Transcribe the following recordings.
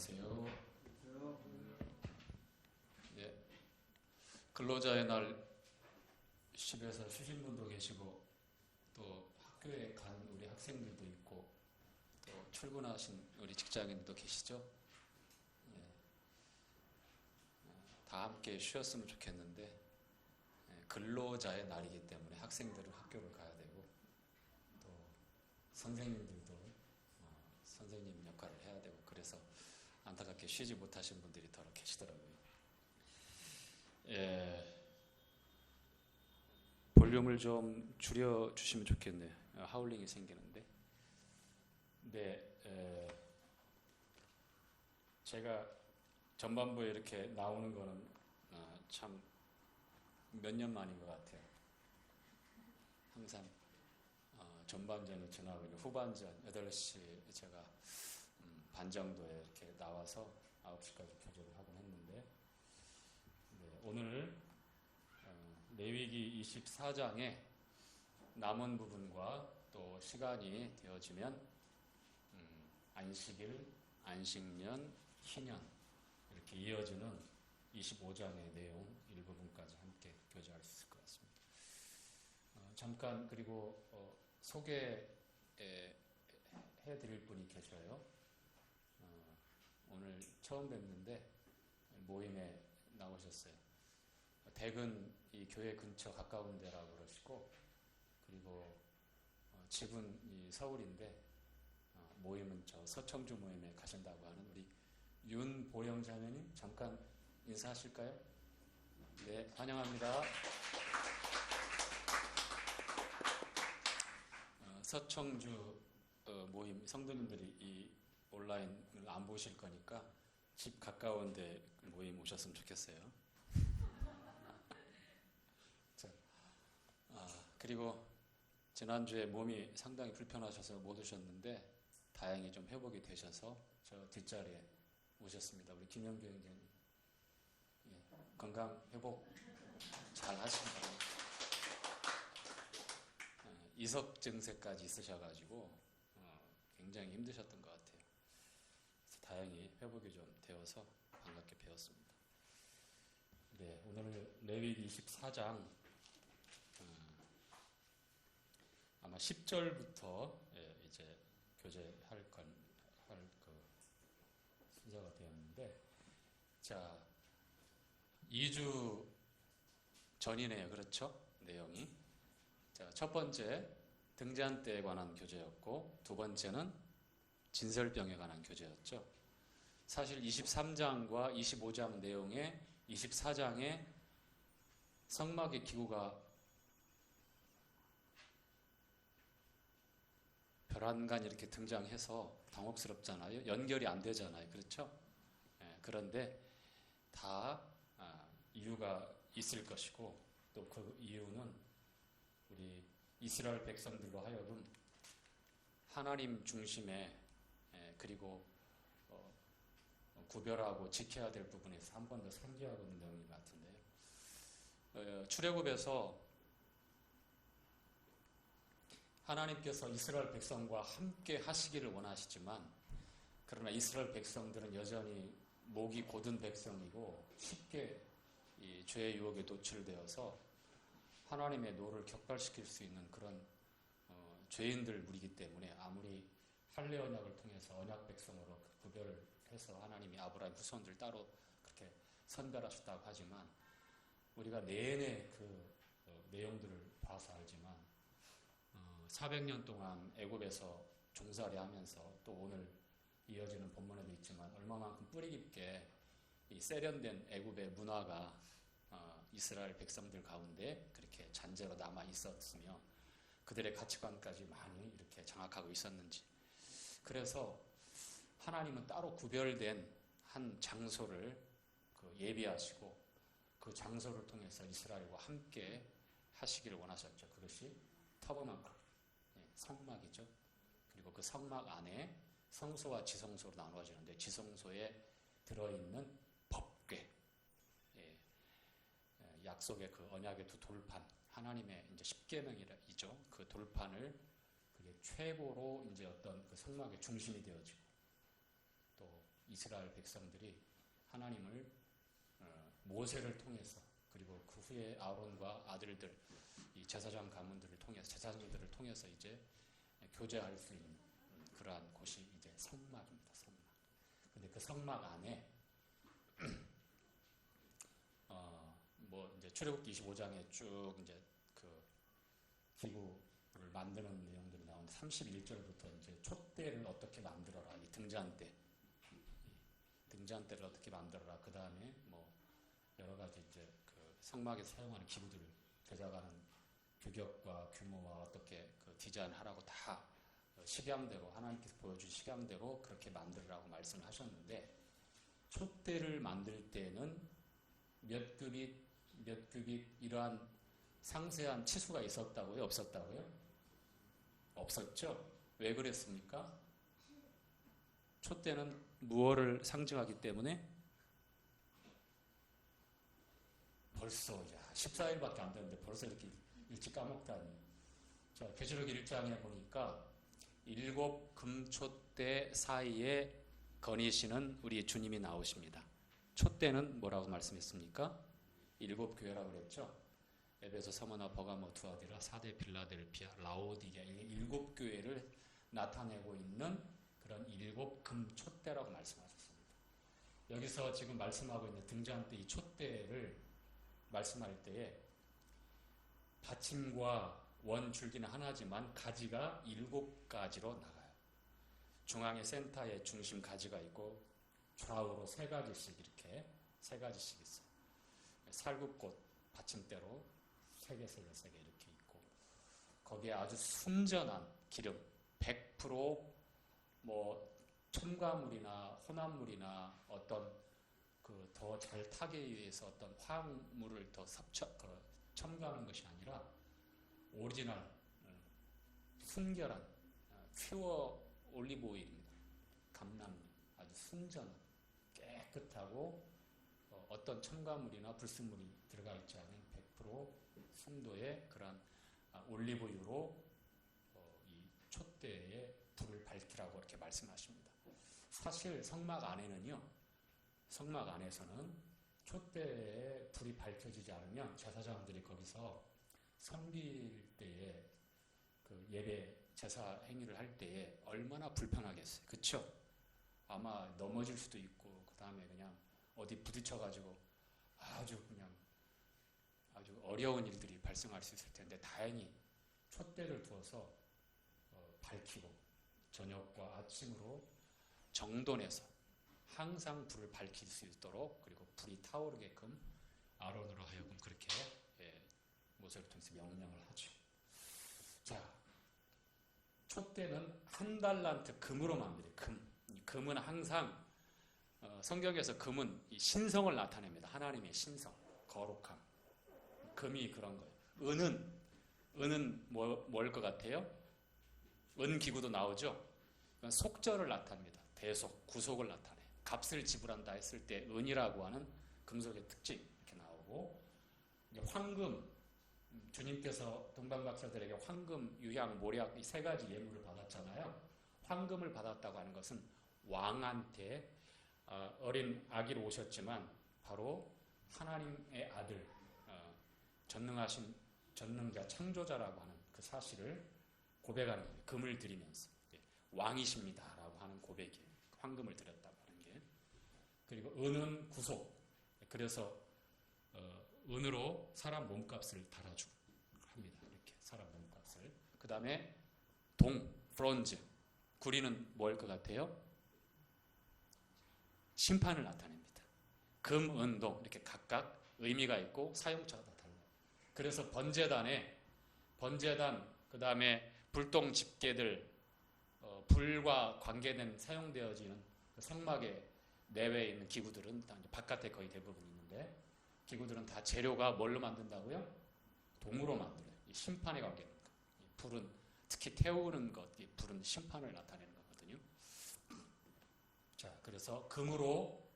안녕하세요. 예, 근로자의 날 10에서 쉬신 분도 계시고 또 학교에 간 우리 학생들도 있고 또 출근하신 우리 직장인들도 계시죠. 예, 다 함께 쉬었으면 좋겠는데 근로자의 날이기 때문에 학생들은 학교를 가야 되고 또 선생님들도 선생님 역할을 해야 되고 그래서 안타깝게 쉬지 못하신 분들이 더러 계시더라고요. 예, 볼륨을 좀 줄여주시면 좋겠네요. 하울링이 생기는데. 네, 제가 전반부에 이렇게 나오는 거는 참 몇 년 만인 것 같아요. 항상 전반전이 지나고 후반전 8시에 제가 반정도에 이렇게 나와서 9시까지 교제를 하곤 했는데 오늘 레위기 24장의 남은 부분과 또 시간이 되어지면 안식일, 안식년, 희년 이렇게 이어지는 25장의 내용 일부분까지 함께 교제할 수 있을 것 같습니다. 잠깐 그리고 소개해 드릴 분이 계셔요. 오늘 처음 뵙는데 모임에 나오셨어요. 댁은 이 교회 근처 가까운 데라고 그러시고 그리고 집은 이 서울인데 모임은 저 서청주 모임에 가신다고 하는 우리 윤보영 자매님 잠깐 인사하실까요? 네, 환영합니다. 서청주 모임 성도님들이 이 온라인을 안 보실 거니까 집 가까운 데 모임 오셨으면 좋겠어요. 자, 그리고 지난주에 몸이 상당히 불편하셔서 못 오셨는데 다행히 좀 회복이 되셔서 저 뒷자리에 오셨습니다. 우리 김영규 형제님. 예, 건강 회복 잘 하시기 바랍니다. 이석 증세까지 있으셔가지고 굉장히 힘드셨던 것 같아요. 그래서 다행히 회복이 좀 되어서 반갑게 배웠습니다. 네, 오늘 레위기 24장 아마 10절부터 이제 교제할 그 순서가 되었는데 자 2주 전이네요. 그렇죠? 내용이. 자, 첫 번째 등잔 때에 관한 교제였고 두 번째는 진설병에 관한 교제였죠. 사실 23장과 25장 내용에 24장에 성막의 기구가 별안간 이렇게 등장해서 당혹스럽잖아요. 연결이 안 되잖아요. 그렇죠? 그런데 다 이유가 있을 것이고 또 그 이유는 우리 이스라엘 백성들로 하여금 하나님 중심의 그리고 구별하고 지켜야 될 부분에서 한 번 더 상기하고 있는 내용인 것 같은데요. 출애굽에서 하나님께서 이스라엘 백성과 함께 하시기를 원하시지만 그러나 이스라엘 백성들은 여전히 목이 곧은 백성이고 쉽게 이 죄의 유혹에 노출되어서 하나님의 노를 격발시킬 수 있는 그런 죄인들 무리이기 때문에 아무리 할례 언약을 통해서 언약 백성으로 구별을 해서 하나님이 아브라함 후손들 따로 그렇게 선별하셨다고 하지만 우리가 내내 그 내용들을 봐서 알지만 400년 동안 애굽에서 종살이 하면서 또 오늘 이어지는 본문에도 있지만 얼마만큼 뿌리 깊게 이 세련된 애굽의 문화가 이스라엘 백성들 가운데 그렇게 잔재로 남아 있었으며 그들의 가치관까지 많이 이렇게 장악하고 있었는지. 그래서 하나님은 따로 구별된 한 장소를 예비하시고 그 장소를 통해서 이스라엘과 함께 하시기를 원하셨죠. 그것이 터버너클, 성막이죠. 그리고 그 성막 안에 성소와 지성소로 나누어지는데 지성소에 들어있는 법궤, 약속의 그 언약의 두 돌판, 하나님의 이제 십계명이죠. 그 돌판을 그게 최고로 이제 어떤 그 성막의 중심이 되어지고 또 이스라엘 백성들이 하나님을 모세를 통해서 그리고 그 후에 아론과 아들들 이 제사장 가문들을 통해서 제사장들을 통해서 이제 교제할 수 있는 그러한 곳이 이제 성막입니다. 성막. 근데 그 성막 안에 뭐 이제 출애굽기 25장에 쭉 이제 그 기구를 만드는 내용들이 나오는데 31절부터 이제 촛대를 어떻게 만들어라 이 등잔대를 어떻게 만들어라 그 다음에 뭐 여러 가지 이제 그 성막에서 사용하는 기구들을 제작하는 규격과 규모와 어떻게 그 디자인하라고 다 식양대로 하나님께서 보여준 식양대로 그렇게 만들라고 말씀을 하셨는데 촛대를 만들 때는 몇 규빗 이러한 상세한 치수가 있었다고요? 없었다고요? 없었죠? 왜 그랬습니까? 촛대는 무엇을 상징하기 때문에 벌써 14일밖에 안 됐는데 벌써 이렇게 일찍 까먹다니. 자, 계시록 1장에 보니까 7 금촛대 사이에 거니시는 우리 주님이 나오십니다. 촛대는 뭐라고 말씀했습니까? 7 교회라고 그랬죠. 에베소, 서머나, 버가모, 두아디라, 사대, 빌라델피아, 라오디게아 7 교회를 나타내고 있는 그런 7 금촛대라고 말씀하셨습니다. 여기서 지금 말씀하고 있는 등잔대 이 촛대를 말씀할 때에 받침과 원 줄기는 하나지만 가지가 7가지로 나가요. 중앙에 센터에 중심 가지가 있고 좌우로 3가지씩 이렇게 3가지씩 있어요. 살구꽃 받침대로 3개 이렇게 있고 거기에 아주 순전한 기름 100% 뭐 첨가물이나 혼합물이나 어떤 그 더 잘 타기 위해서 어떤 화학물을 더 첨가하는 것이 아니라 오리지널 순결한 퓨어 올리브 오일입니다. 감람유 아주 순전한 깨끗하고 어떤 첨가물이나 불순물이 들어가 있지 않은 100% 순도의 그런 올리브유로 이 촛대에 불을 밝히라고 이렇게 말씀하십니다. 사실 성막 안에서는 촛대에 불이 밝혀지지 않으면 제사장들이 거기서 섬길 때에 그 예배 제사 행위를 할 때에 얼마나 불편하겠어요. 그렇죠? 아마 넘어질 수도 있고 그 다음에 그냥 어디 부딪혀가지고 아주 어려운 일들이 발생할 수 있을 텐데 다행히 촛대를 두어서 밝히고 저녁과 아침으로 정돈해서 항상 불을 밝힐 수 있도록 그리고 불이 타오르게끔 아론으로 하여금 그렇게 모세를 통해서 명령을 하죠. 자, 촛대는 1달란트 금으로 만들어요. 금은 항상 성경에서 금은 이 신성을 나타냅니다. 하나님의 신성, 거룩함. 금이 그런 거예요. 은은 뭘 것 같아요? 은 기구도 나오죠. 속절을 나타냅니다. 대속, 구속을 나타내. 값을 지불한다 했을 때 은이라고 하는 금속의 특징 이렇게 나오고 이제 황금 주님께서 동방박사들에게 황금, 유향, 모략 이 3가지 예물을 받았잖아요. 황금을 받았다고 하는 것은 왕한테 어린 아기로 오셨지만 바로 하나님의 아들 전능하신 전능자 창조자라고 하는 그 사실을 고백하는 거예요. 금을 드리면서 왕이십니다라고 하는 고백이에요. 황금을 드렸다고 하는 게. 그리고 은은 구속. 그래서 은으로 사람 몸값을 달아주고 합니다. 이렇게 사람 몸값을. 그 다음에 브론즈. 구리는 뭐일 것 같아요? 심판을 나타냅니다. 금, 은, 동 이렇게 각각 의미가 있고 사용처가 다 달라요. 그래서 번제단 그 다음에 불동 집게들 불과 관계된 사용되어지는 그 성막의 내외에 있는 기구들은 다 바깥에 거의 대부분 있는데 기구들은 다 재료가 뭘로 만든다고요? 동으로 만들어요. 이 심판에 관계된 것. 이 불은 특히 태우는 것, 이 불은 심판을 나타내는 거거든요. 자, 그래서 금으로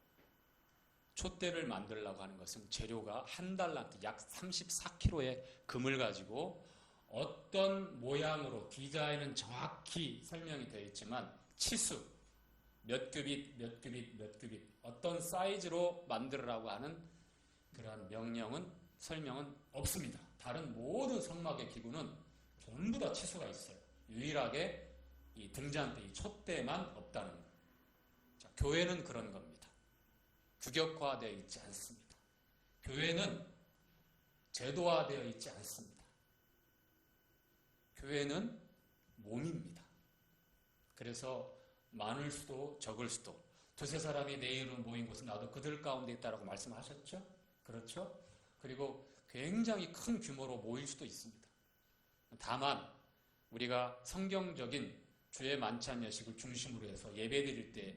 촛대를 만들려고 하는 것은 재료가 1달란트, 약 34kg의 금을 가지고 어떤 모양으로 디자인은 정확히 설명이 되어 있지만 치수, 몇 규빗, 몇 규빗, 몇 규빗 어떤 사이즈로 만들으라고 하는 그러한 명령은 설명은 없습니다. 다른 모든 성막의 기구는 전부 다 치수가 있어요. 유일하게 이 등잔대, 이 촛대만 없다는 거예요. 자, 교회는 그런 겁니다. 규격화되어 있지 않습니다. 교회는 제도화되어 있지 않습니다. 교회는 몸입니다. 그래서 많을 수도 적을 수도 두세 사람이 내 이름으로 모인 곳은 나도 그들 가운데 있다라고 말씀하셨죠? 그렇죠? 그리고 굉장히 큰 규모로 모일 수도 있습니다. 다만 우리가 성경적인 주의 만찬 여식을 중심으로 해서 예배드릴 때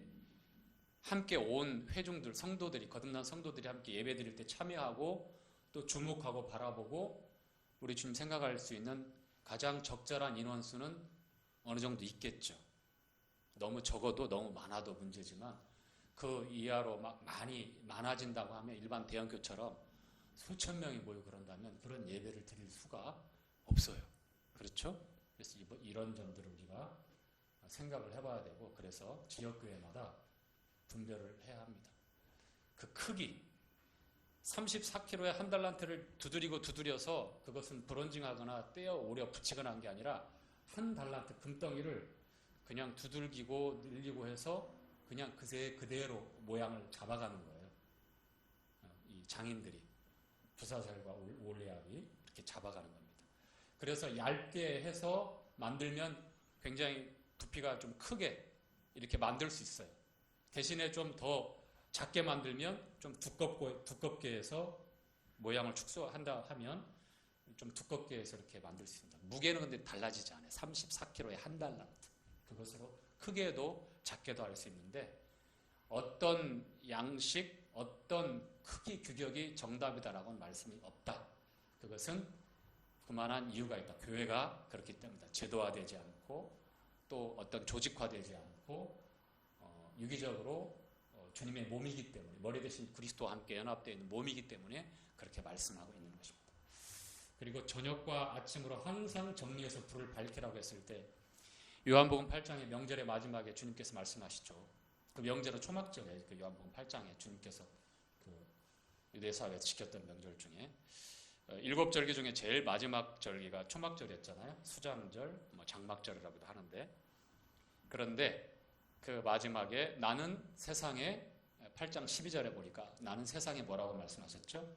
함께 온 회중들, 성도들이, 거듭난 성도들이 함께 예배드릴 때 참여하고 또 주목하고 바라보고 우리 주님 생각할 수 있는 가장 적절한 인원수는 어느 정도 있겠죠. 너무 적어도 너무 많아도 문제지만 그 이하로 막 많이 많아진다고 하면 일반 대형교처럼 수천 명이 모이고 그런다면 그런 예배를 드릴 수가 없어요. 그렇죠? 그래서 이런 점들을 우리가 생각을 해봐야 되고 그래서 지역교회마다 분별을 해야 합니다. 그 크기 34kg의 한 달란트를 두드려서 그것은 브론징하거나 떼어 오려 붙이거나 한 게 아니라 한 달란트 금덩이를 그냥 두들기고 늘리고 해서 그냥 그대로 모양을 잡아가는 거예요. 이 장인들이 부사살과 올레압이 이렇게 잡아가는 겁니다. 그래서 얇게 해서 만들면 굉장히 부피가 좀 크게 이렇게 만들 수 있어요. 대신에 좀 더 작게 만들면 좀 두껍게 해서 모양을 축소한다 하면 좀 두껍게 해서 이렇게 만들 수 있습니다. 무게는 근데 달라지지 않아요. 34kg의 한 달란트. 그것으로 크게도 작게도 할 수 있는데 어떤 양식, 어떤 크기 규격이 정답이다라고는 말씀이 없다. 그것은 그만한 이유가 있다. 교회가 그렇기 때문이다. 제도화되지 않고 또 어떤 조직화되지 않고 유기적으로 주님의 몸이기 때문에 머리 대신 그리스도와 함께 연합되어 있는 몸이기 때문에 그렇게 말씀하고 있는 것입니다. 그리고 저녁과 아침으로 항상 정리해서 불을 밝히라고 했을 때 요한복음 8장의 명절의 마지막에 주님께서 말씀하시죠. 그 명절은 초막절에 그 요한복음 8장에 주님께서 그 유대사회에서 지켰던 명절 중에 7절기 중에 제일 마지막 절기가 초막절이었잖아요. 수장절, 장막절이라고도 하는데 그런데 그 마지막에 나는 세상에 8장 12절에 보니까 나는 세상에 뭐라고 말씀하셨죠?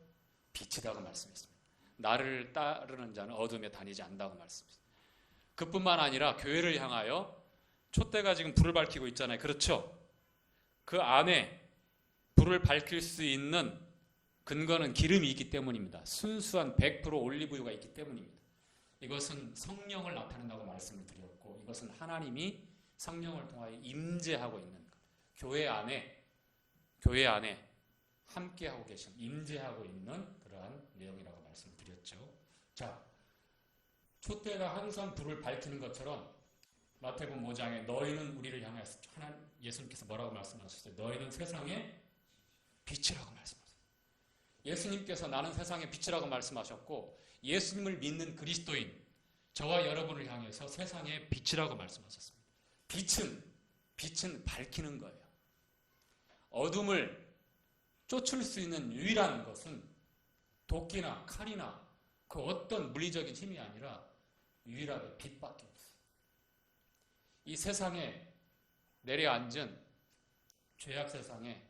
빛이라고 말씀했습니다. 나를 따르는 자는 어둠에 다니지 않는다고 말씀했습니다. 그뿐만 아니라 교회를 향하여 촛대가 지금 불을 밝히고 있잖아요. 그렇죠? 그 안에 불을 밝힐 수 있는 근거는 기름이 있기 때문입니다. 순수한 100% 올리브유가 있기 때문입니다. 이것은 성령을 나타낸다고 말씀을 드렸고 이것은 하나님이 성령을 통하여 임재하고 있는 것. 교회 안에 함께하고 계신 임재하고 있는 그러한 내용이라고 말씀을 드렸죠. 자, 촛대가 항상 불을 밝히는 것처럼 마태복음 5장에 너희는 우리를 향해서 예수님께서 뭐라고 말씀하셨어요? 너희는 세상의 빛이라고 말씀하셨어요. 예수님께서 나는 세상의 빛이라고 말씀하셨고 예수님을 믿는 그리스도인 저와 여러분을 향해서 세상의 빛이라고 말씀하셨습니다. 빛은 밝히는 거예요. 어둠을 쫓을 수 있는 유일한 것은 도끼나 칼이나 그 어떤 물리적인 힘이 아니라 유일하게 빛밖에 없어요. 이 세상에 내려앉은 죄악 세상에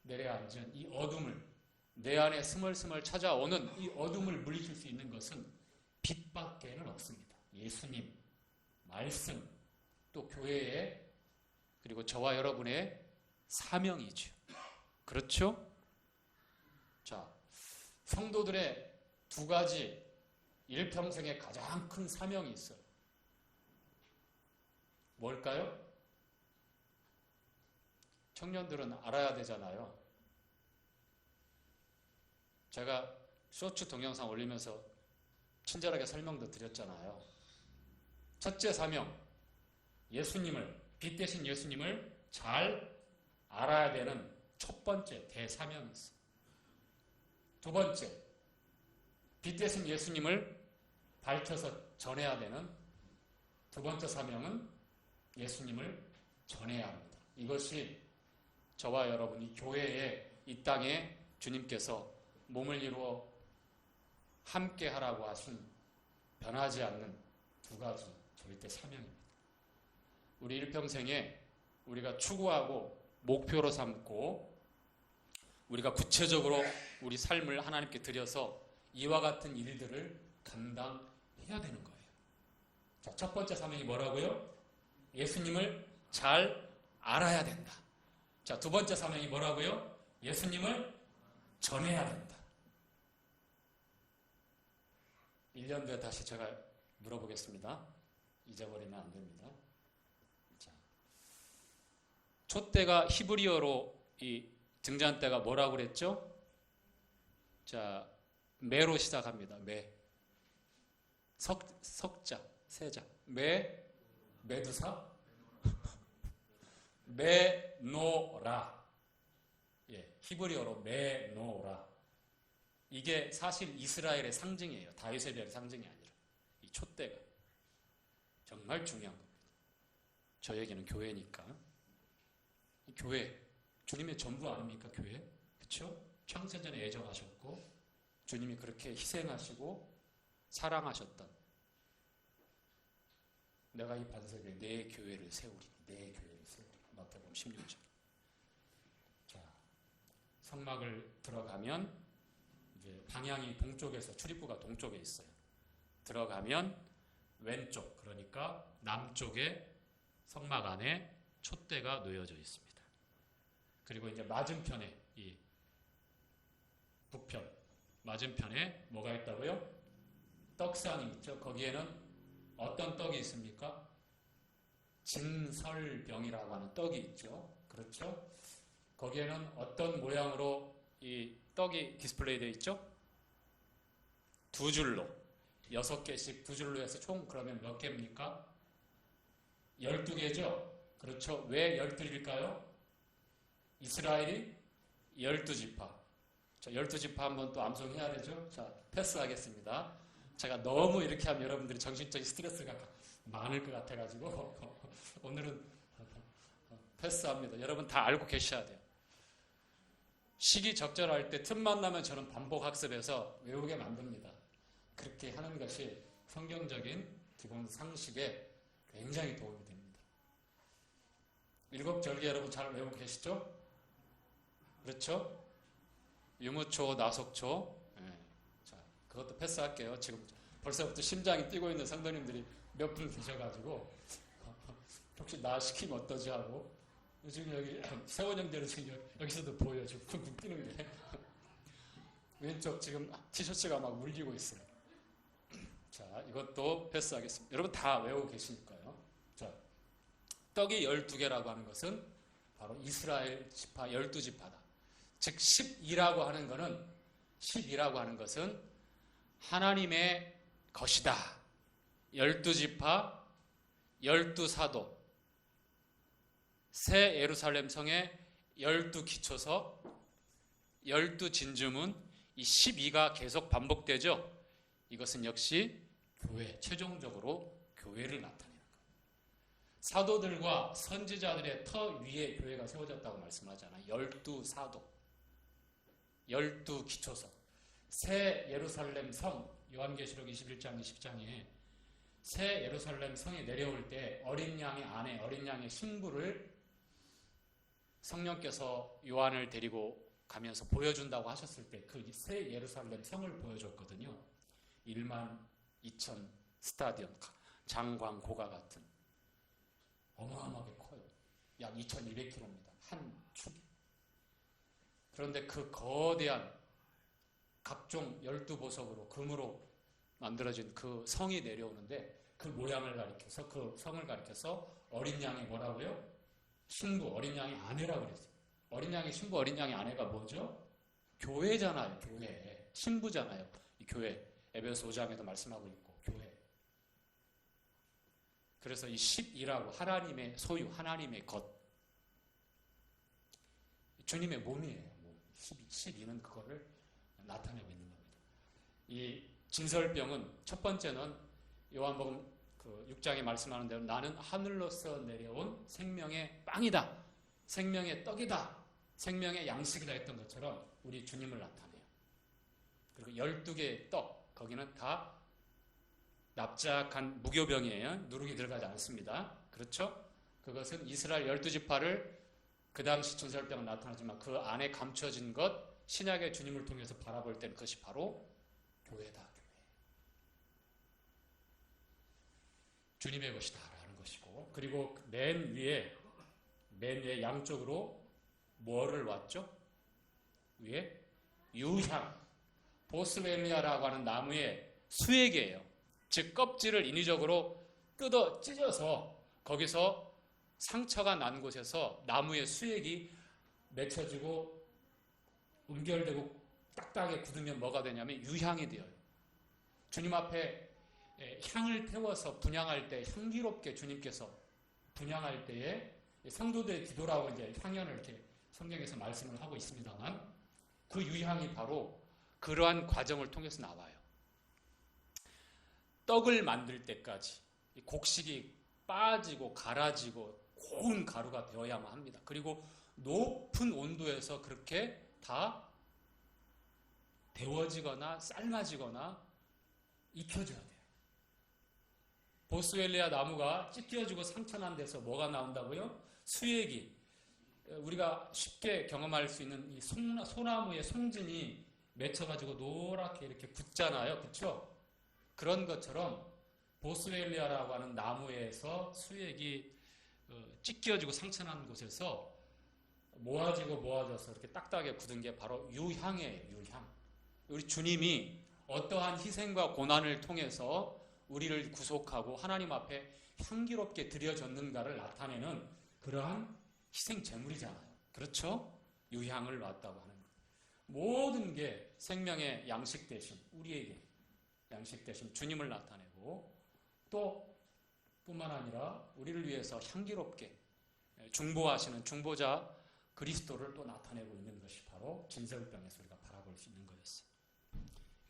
내려앉은 이 어둠을 내 안에 스멀스멀 찾아오는 이 어둠을 물리칠 수 있는 것은 빛밖에는 없습니다. 예수님, 말씀, 또 교회의 그리고 저와 여러분의 사명이죠. 그렇죠? 자, 성도들의 두 가지 일평생의 가장 큰 사명이 있어요. 뭘까요? 청년들은 알아야 되잖아요. 제가 쇼츠 동영상 올리면서 친절하게 설명도 드렸잖아요. 첫째 사명, 예수님을, 빛 대신 예수님을 잘 알아야 되는 첫 번째 대사명이 있어요. 두 번째, 빛 대신 예수님을 밝혀서 전해야 되는 두 번째 사명은 예수님을 전해야 합니다. 이것이 저와 여러분이 교회에 이 땅에 주님께서 몸을 이루어 함께 하라고 하신 변하지 않는 두 가지 절대 사명입니다. 우리 일평생에 우리가 추구하고 목표로 삼고 우리가 구체적으로 우리 삶을 하나님께 드려서 이와 같은 일들을 감당해야 되는 거예요. 자, 첫 번째 사명이 뭐라고요? 예수님을 잘 알아야 된다. 자, 두 번째 사명이 뭐라고요? 예수님을 전해야 된다. 1년 뒤에 다시 제가 물어보겠습니다. 잊어버리면 안 됩니다. 자, 촛대가 히브리어로 이 등잔대가 뭐라고 그랬죠? 자, 매로 시작합니다. 매. 석자, 세자. 메두사? 메노라. 예, 히브리어로 메노라. 이게 사실 이스라엘의 상징이에요. 다윗의 별의 상징이 아니라. 이 촛대가. 정말 중요한 겁니다. 저에게는 교회니까. 교회, 주님의 전부 아닙니까, 교회? 그렇죠? 창세전에 애정하셨고 주님이 그렇게 희생하시고 사랑하셨던 내가 이 반석에 내 교회를 세우리니 내 교회를 세우리니 마태복음 16절. 자, 성막을 들어가면 이제 방향이 동쪽에서 출입구가 동쪽에 있어요. 들어가면 왼쪽, 그러니까 남쪽에 성막 안에 촛대가 놓여져 있습니다. 그리고 이제 맞은편에 이 북편 맞은편에 뭐가 있다고요? 떡상이 있죠. 거기에는 어떤 떡이 있습니까? 진설병이라고 하는 떡이 있죠. 그렇죠? 거기에는 어떤 모양으로 이 떡이 디스플레이 되어 있죠? 두 줄로 6개씩 두 줄로 해서 총 그러면 몇 개입니까? 12개죠? 그렇죠? 왜 12일까요? 이스라엘이 12지파. 자, 12지파 한번 또 암송해야 되죠? 자, 패스하겠습니다. 제가 너무 이렇게 하면 여러분들이 정신적인 스트레스가 많을 것 같아가지고 오늘은 패스합니다. 여러분 다 알고 계셔야 돼요. 시기적절할 때 틈만 나면 저는 반복학습해서 외우게 만듭니다. 그렇게 하는 것이 성경적인 기본 상식에 굉장히 도움이 됩니다. 7절기 여러분 잘 외우고 계시죠? 그렇죠? 유무초, 나속초. 네. 자, 그것도 패스할게요. 지금 벌써부터 심장이 뛰고 있는 성도님들이 몇 분 계셔가지고 혹시 나 시키면 어떠지 하고 지금 여기 세원형대로 지금 여기서도 보여요. 지금 쿵쿵 뛰는 게 왼쪽 지금 티셔츠가 막 물리고 있어요. 자, 이것도 패스하겠습니다. 여러분 다 외우고 계시니까요. 자, 떡이 12개라고 하는 것은 바로 이스라엘 지파 12지파다. 즉 12라고 하는 것은 12라고 하는 것은 하나님의 것이다. 12지파, 12사도, 새 예루살렘 성의 12기초석, 12진주문, 이 12가 계속 반복되죠. 이것은 역시 교회, 최종적으로 교회를 나타내는 거예요. 사도들과 선지자들의 터 위에 교회가 세워졌다고 말씀하잖아요. 12사도, 12기초석, 새 예루살렘 성, 요한계시록 21장, 20장에 새 예루살렘 성에 내려올 때 어린 양의 아내, 어린 양의 신부를 성령께서 요한을 데리고 가면서 보여준다고 하셨을 때 그 새 예루살렘 성을 보여줬거든요. 1만 2천 스타디움, 장광고가 같은 어마어마하게 커요. 약 2200km입니다. 한 축이. 그런데 그 거대한 각종 12보석으로 금으로 만들어진 그 성이 내려오는데 그 모양을 가리켜서 그 성을 가리켜서 어린 양이 뭐라고요? 신부, 어린 양의 아내라고 그랬어요. 어린 양의 신부, 어린 양의 아내가 뭐죠? 교회잖아요. 교회. 신부잖아요. 이 교회. 에베소 5장에도 말씀하고 있고 교회. 그래서 이 12라고 하나님의 소유, 하나님의 것. 주님의 몸이에요. 12는 그거를 나타내고 있는 겁니다. 이 진설병은 첫 번째는 요한복음 그 6장에 말씀하는 대로 나는 하늘로서 내려온 생명의 빵이다. 생명의 떡이다, 생명의 양식이다 했던 것처럼 우리 주님을 나타내요. 그리고 12개의 떡, 거기는 다 납작한 무교병이에요. 누룩이 들어가지 않습니다. 그렇죠? 그것은 이스라엘 12지파를 그 당시 진설병은 나타나지만 그 안에 감춰진 것, 신약의 주님을 통해서 바라볼 때는 그것이 바로 교회다. 교회. 주님의 것이다 라는 것이고, 그리고 맨 위에 양쪽으로 뭐를 왔죠? 위에 유향, 보스웰리아라고 하는 나무의 수액이에요. 즉 껍질을 인위적으로 찢어서 거기서 상처가 난 곳에서 나무의 수액이 맺혀지고 음결되고 딱딱하게 굳으면 뭐가 되냐면 유향이 되어요. 주님 앞에 향을 태워서 분향할 때 향기롭게 주님께서 분향할 때에 성도들의 기도라고 이제 향연을 이렇게 성경에서 말씀을 하고 있습니다만, 그 유향이 바로 그러한 과정을 통해서 나와요. 떡을 만들 때까지 곡식이 빠지고 갈아지고 고운 가루가 되어야만 합니다. 그리고 높은 온도에서 그렇게 다 데워지거나 삶아지거나 익혀져야 돼요. 보스웰리아 나무가 찢겨지고 상처난 데서 뭐가 나온다고요? 수액이. 우리가 쉽게 경험할 수 있는 이 소나무의 송진이 맺혀가지고 노랗게 이렇게 굳잖아요. 그렇죠? 그런 것처럼 보스웰리아라고 하는 나무에서 수액이 찢겨지고 상처난 곳에서 모아져서 이렇게 딱딱하게 굳은 게 바로 유향이에요. 유향. 우리 주님이 어떠한 희생과 고난을 통해서 우리를 구속하고 하나님 앞에 향기롭게 드려졌는가를 나타내는 그러한 희생 제물이잖아요. 그렇죠? 유향을 놨다고 하는 것. 모든 게 생명의 양식 대신 우리에게 양식 대신 주님을 나타내고, 또 뿐만 아니라 우리를 위해서 향기롭게 중보하시는 중보자 그리스도를 또 나타내고 있는 것이 바로 진설병에서 우리가 바라볼 수 있는 거였어요.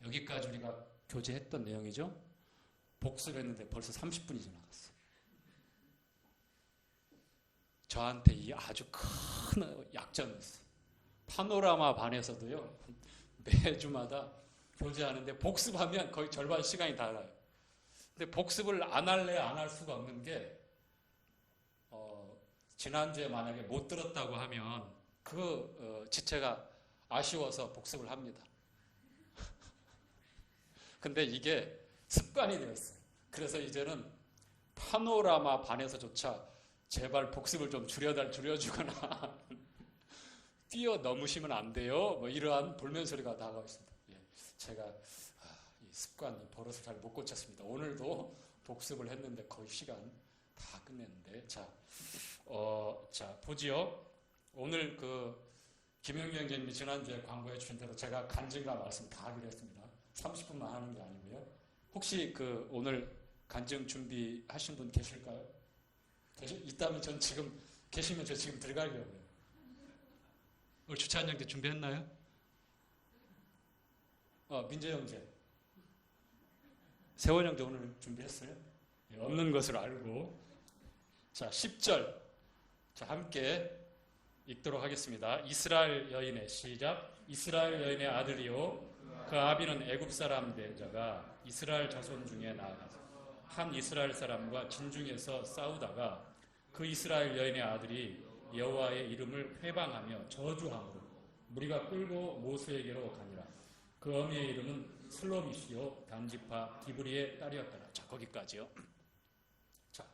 여기까지 우리가 교제했던 내용이죠. 복습했는데 벌써 30분이 지나갔어요. 저한테 이 아주 큰 약점이 있어요. 파노라마 반에서도요, 매주마다 교제하는데 복습하면 거의 절반 시간이 다 가요. 근데 복습을 안 할래 안 할 수가 없는 게, 지난주에 만약에 못 들었다고 하면 그 지체가 아쉬워서 복습을 합니다. 근데 이게 습관이 되었어요. 그래서 이제는 파노라마 반에서조차 제발 복습을 좀 줄여주거나 뛰어넘으시면 안 돼요. 뭐 이러한 볼멘 소리가 나가고 있습니다. 제가 이 습관, 버릇을 잘 못 고쳤습니다. 오늘도 복습을 했는데 거의 시간 다 끝냈는데, 자 보지요. 오늘 김영경 교수님이 지난주에 광고해 주신 대로 제가 간증과 말씀 다 하기로 했습니다. 30분만 하는 게 아니고요. 혹시 오늘 간증 준비하신 분 계실까요? 있다면 전 지금 계시면 저 지금 들어가려고요. 오늘 주차 한정대 준비했나요? 민재 형제, 세원 형제 오늘 준비했어요? 없는 것을 알고. 자, 10절. 자, 함께 읽도록 하겠습니다. 이스라엘 여인의 시작. 이스라엘 여인의 아들이요 그 아비는 애굽 사람 된 자가 이스라엘 자손 중에 나아가서 한 이스라엘 사람과 진중에서 싸우다가 그 이스라엘 여인의 아들이 여호와의 이름을 회방하며 저주함으로 무리가 끌고 모세에게로 가니라. 그 어미의 이름은 슬로미시요 단지파 디브리의 딸이었더라. 자, 거기까지요. 자,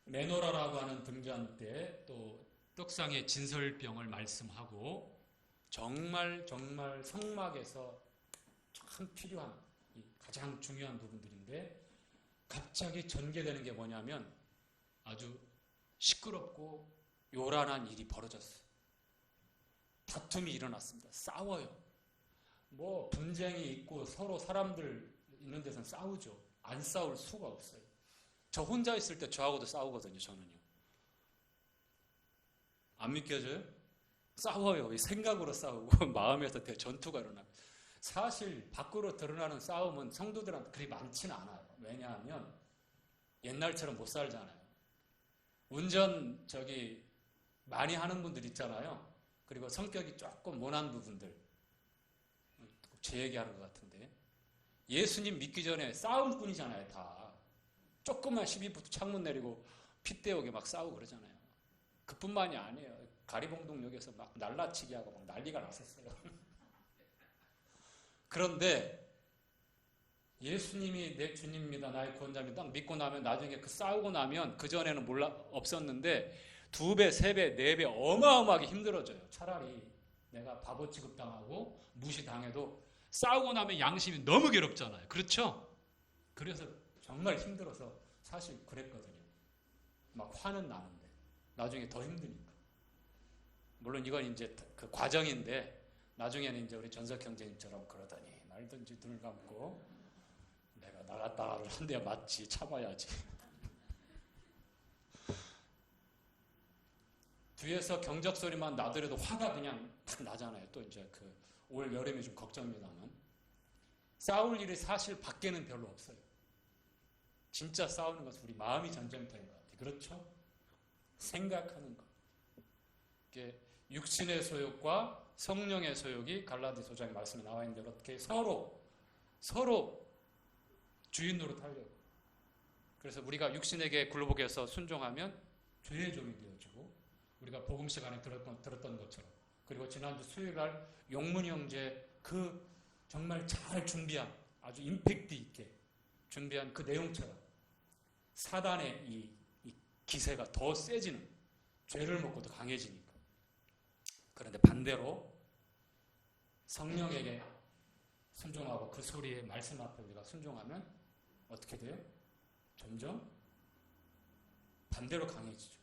메노라라고 하는 등잔 때 또 떡상의 진설병을 말씀하고, 정말 성막에서 참 필요한 가장 중요한 부분들인데, 갑자기 전개되는 게 뭐냐면 아주 시끄럽고 요란한 일이 벌어졌어요. 다툼이 일어났습니다. 싸워요. 뭐 분쟁이 있고 서로 사람들 있는 데서는 싸우죠. 안 싸울 수가 없어요. 저 혼자 있을 때 저하고도 싸우거든요. 저는요. 안 믿겨져요? 싸워요. 생각으로 싸우고 마음에서 전투가 일어나요. 사실 밖으로 드러나는 싸움은 성도들한테 그리 많지는 않아요. 왜냐하면 옛날처럼 못 살잖아요. 운전 많이 하는 분들 있잖아요. 그리고 성격이 조금 모난 부분들. 제 얘기하는 것 같은데. 예수님 믿기 전에 싸울 뿐이잖아요, 다. 조금만 12부터 창문 내리고 피 떼오게 막 싸우고 그러잖아요. 그뿐만이 아니에요. 가리봉동역에서 막 날라치기 하고 막 난리가 났었어요. 그런데 예수님이 내 주님입니다, 나의 구원자입니다 딱 믿고 나면 나중에 그 싸우고 나면 그전에는 없었는데 2배, 3배, 4배 어마어마하게 힘들어져요. 차라리 내가 바보 취급당하고 무시당해도 싸우고 나면 양심이 너무 괴롭잖아요. 그렇죠? 그래서 정말 힘들어서 사실 그랬거든요. 막 화는 나는데 나중에 더 힘드니까. 물론 이건 이제 그 과정인데 나중에는 이제 우리 전석 형제님처럼 그러더니 말든지 눈을 감고 내가 나갔다가를 한 대 맞지, 참아야지. 뒤에서 경적 소리만 나더라도 화가 그냥 탁 나잖아요. 또 이제 그 올 여름이 좀 걱정입니다만 싸울 일이 사실 밖에는 별로 없어요. 진짜 싸우는 것은 우리 마음이 전쟁터인 것 같아요. 그렇죠? 생각하는 것. 이게 육신의 소욕과 성령의 소욕이 갈라디아서 5장의 말씀에 나와 있는 대로 어떻게 서로 주인 노릇하려고. 그래서 우리가 육신에게 굴복해서 순종하면 죄의 종이 되어지고 우리가 복음 시간에 들었던 것처럼 그리고 지난주 수요일날 용문이 형제 그 정말 잘 준비한 아주 임팩트 있게 준비한 그 내용처럼 사단의 이 기세가 더 세지는 죄를 먹고 더 강해지니까. 그런데 반대로 성령에게 순종하고 그 소리의 말씀 앞에 우리가 순종하면 어떻게 돼요? 점점 반대로 강해지죠.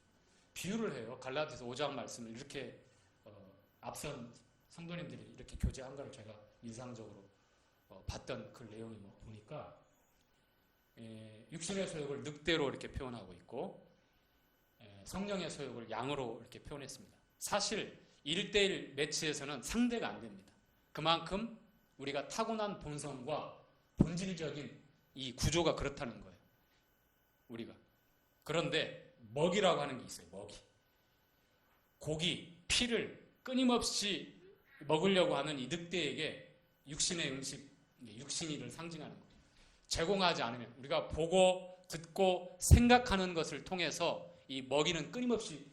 비유를 해요. 갈라디아서 5장 말씀을 이렇게 앞선 성도님들이 이렇게 교제한 걸 제가 인상적으로 봤던 그 내용이 보니까 육신의 소욕을 늑대로 이렇게 표현하고 있고 성령의 소욕을 양으로 이렇게 표현했습니다. 사실 1대1 매치에서는 상대가 안 됩니다. 그만큼 우리가 타고난 본성과 본질적인 이 구조가 그렇다는 거예요. 우리가. 그런데 먹이라고 하는 게 있어요. 먹이. 고기, 피를 끊임없이 먹으려고 하는 이 늑대에게 육신의 음식, 육신이를 상징하는 거예요. 제공하지 않으면 우리가 보고 듣고 생각하는 것을 통해서 이 먹이는 끊임없이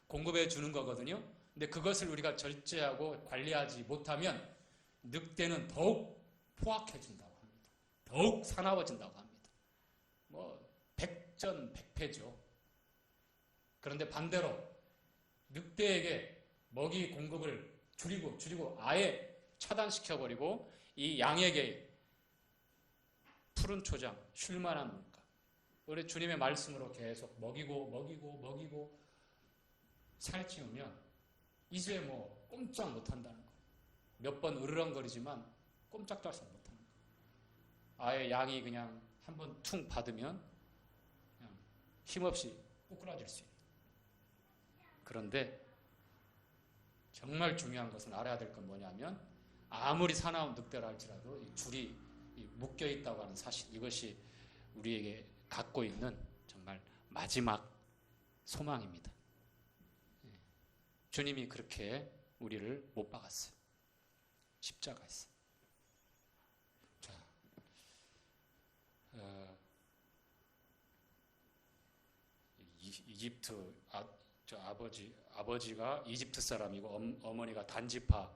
공급해 주는 거거든요. 근데 그것을 우리가 절제하고 관리하지 못하면 늑대는 더욱 포악해진다고 합니다. 더욱 사나워진다고 합니다. 백전백패죠. 그런데 반대로 늑대에게 먹이 공급을 줄이고 아예 차단시켜버리고 이 양에게 푸른 초장, 쉴만한 물가. 우리 주님의 말씀으로 계속 먹이고 살찌우면 이제 꼼짝 못한다는 거예요. 몇 번 으르렁거리지만 꼼짝달싹 못하는 거예요. 아예 양이 그냥 한번 퉁 받으면 그냥 힘없이 꼬꾸라질 수 있는. 그런데 정말 중요한 것은 알아야 될 건 뭐냐면 아무리 사나운 늑대라 할지라도 이 줄이 묶여 있다고 하는 사실, 이것이 우리에게 갖고 있는 정말 마지막 소망입니다. 주님이 그렇게 우리를 못 박았어요. 십자가에서. 자, 이집트 아버지가 이집트 사람이고 어머니가 단지파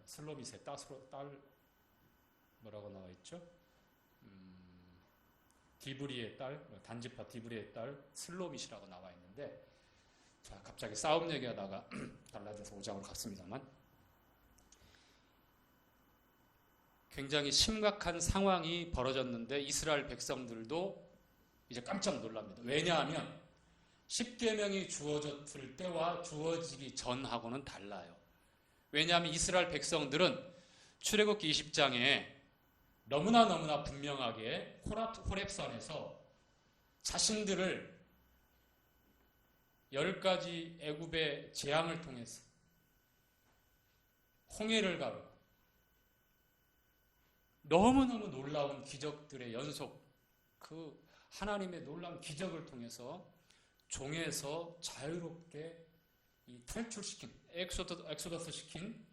슬로미스의 딸 뭐라고 나와 있죠? 디브리의 딸, 단지파 디브리의 딸 슬로밋이라고 나와 있는데, 자, 갑자기 싸움 얘기하다가 갈라디아서 5장으로 갔습니다만, 굉장히 심각한 상황이 벌어졌는데 이스라엘 백성들도 이제 깜짝 놀랍니다. 왜냐하면 십계명이 주어졌을 때와 주어지기 전하고는 달라요. 왜냐하면 이스라엘 백성들은 출애굽기 20장에 너무나 분명하게 호렙산에서 자신들을 10가지 애굽의 재앙을 통해서 홍해를 가르고 너무너무 놀라운 기적들의 연속, 그 하나님의 놀라운 기적을 통해서 종에서 자유롭게 이 탈출시킨 엑소더스 시킨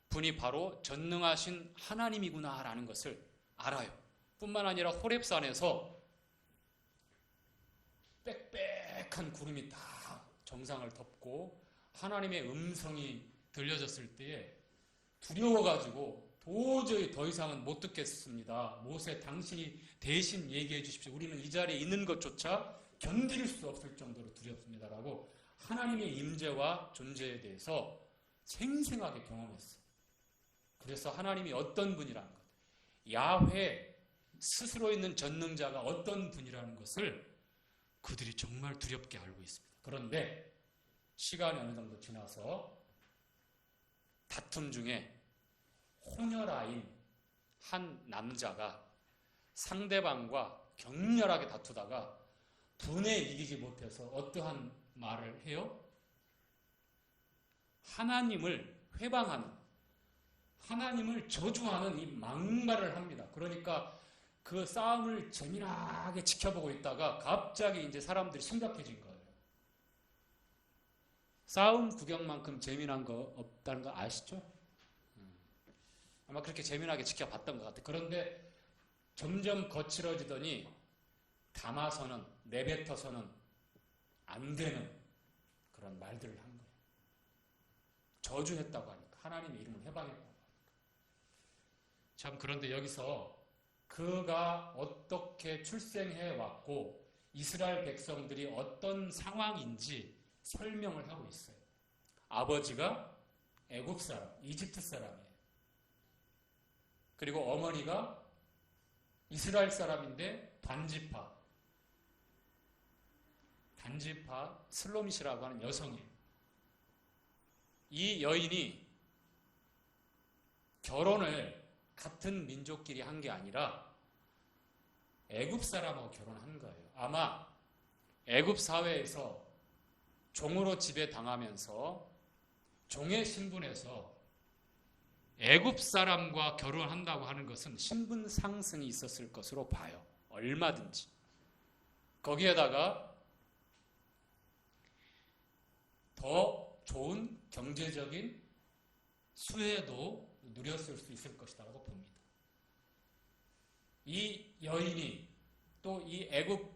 분이 바로 전능하신 하나님이구나라는 것을 알아요. 뿐만 아니라 호렙산에서 빽빽한 구름이 다 정상을 덮고 하나님의 음성이 들려졌을 때에 두려워가지고 도저히 더 이상은 못 듣겠습니다. 모세 당신이 대신 얘기해 주십시오. 우리는 이 자리에 있는 것조차 견딜 수 없을 정도로 두렵습니다라고 하나님의 임재와 존재에 대해서 생생하게 경험했어요. 그래서 하나님이 어떤 분이라는 것, 야훼 스스로 있는 전능자가 어떤 분이라는 것을 그들이 정말 두렵게 알고 있습니다. 그런데 시간이 어느 정도 지나서 다툼 중에 혼혈아인 한 남자가 상대방과 격렬하게 다투다가 분에 이기지 못해서 어떠한 말을 해요? 하나님을 회방하는, 하나님을 저주하는 이 막말을 합니다. 그러니까 그 싸움을 재미나게 지켜보고 있다가 갑자기 이제 사람들이 심각해진 거예요. 싸움 구경만큼 재미난 거 없다는 거 아시죠? 아마 그렇게 재미나게 지켜봤던 것 같아요. 그런데 점점 거칠어지더니 담아서는, 내뱉어서는 안 되는 그런 말들을 한 거예요. 저주했다고 하니까, 하나님의 이름을 해방했다고 하니까. 참, 그런데 여기서 그가 어떻게 출생해 왔고 이스라엘 백성들이 어떤 상황인지 설명을 하고 있어요. 아버지가 애굽 사람, 이집트 사람이에요. 그리고 어머니가 이스라엘 사람인데 단지파 슬로밋이라고 하는 여성이에요. 이 여인이 결혼을 같은 민족끼리 한 게 아니라 애굽 사람하고 결혼한 거예요. 아마 애굽 사회에서 종으로 지배당하면서 종의 신분에서 애굽 사람과 결혼한다고 하는 것은 신분 상승이 있었을 것으로 봐요. 얼마든지. 거기에다가 더 좋은 경제적인 수혜도 누렸을 수 있을 것이라고 봅니다. 이 여인이 또 이 애굽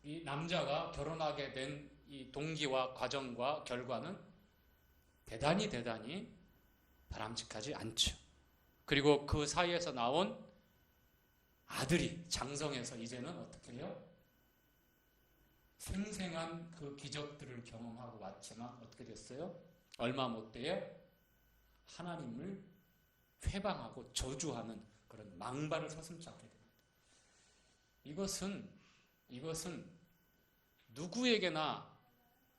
이 남자가 결혼하게 된 이 동기와 과정과 결과는 대단히 바람직하지 않죠. 그리고 그 사이에서 나온 아들이 장성해서 이제는 어떻게 해요? 생생한 그 기적들을 경험하고 왔지만 어떻게 됐어요? 얼마 못 돼에 하나님을 회방하고 저주하는 그런 망발을 서슴지 않게 됩니다. 이것은 누구에게나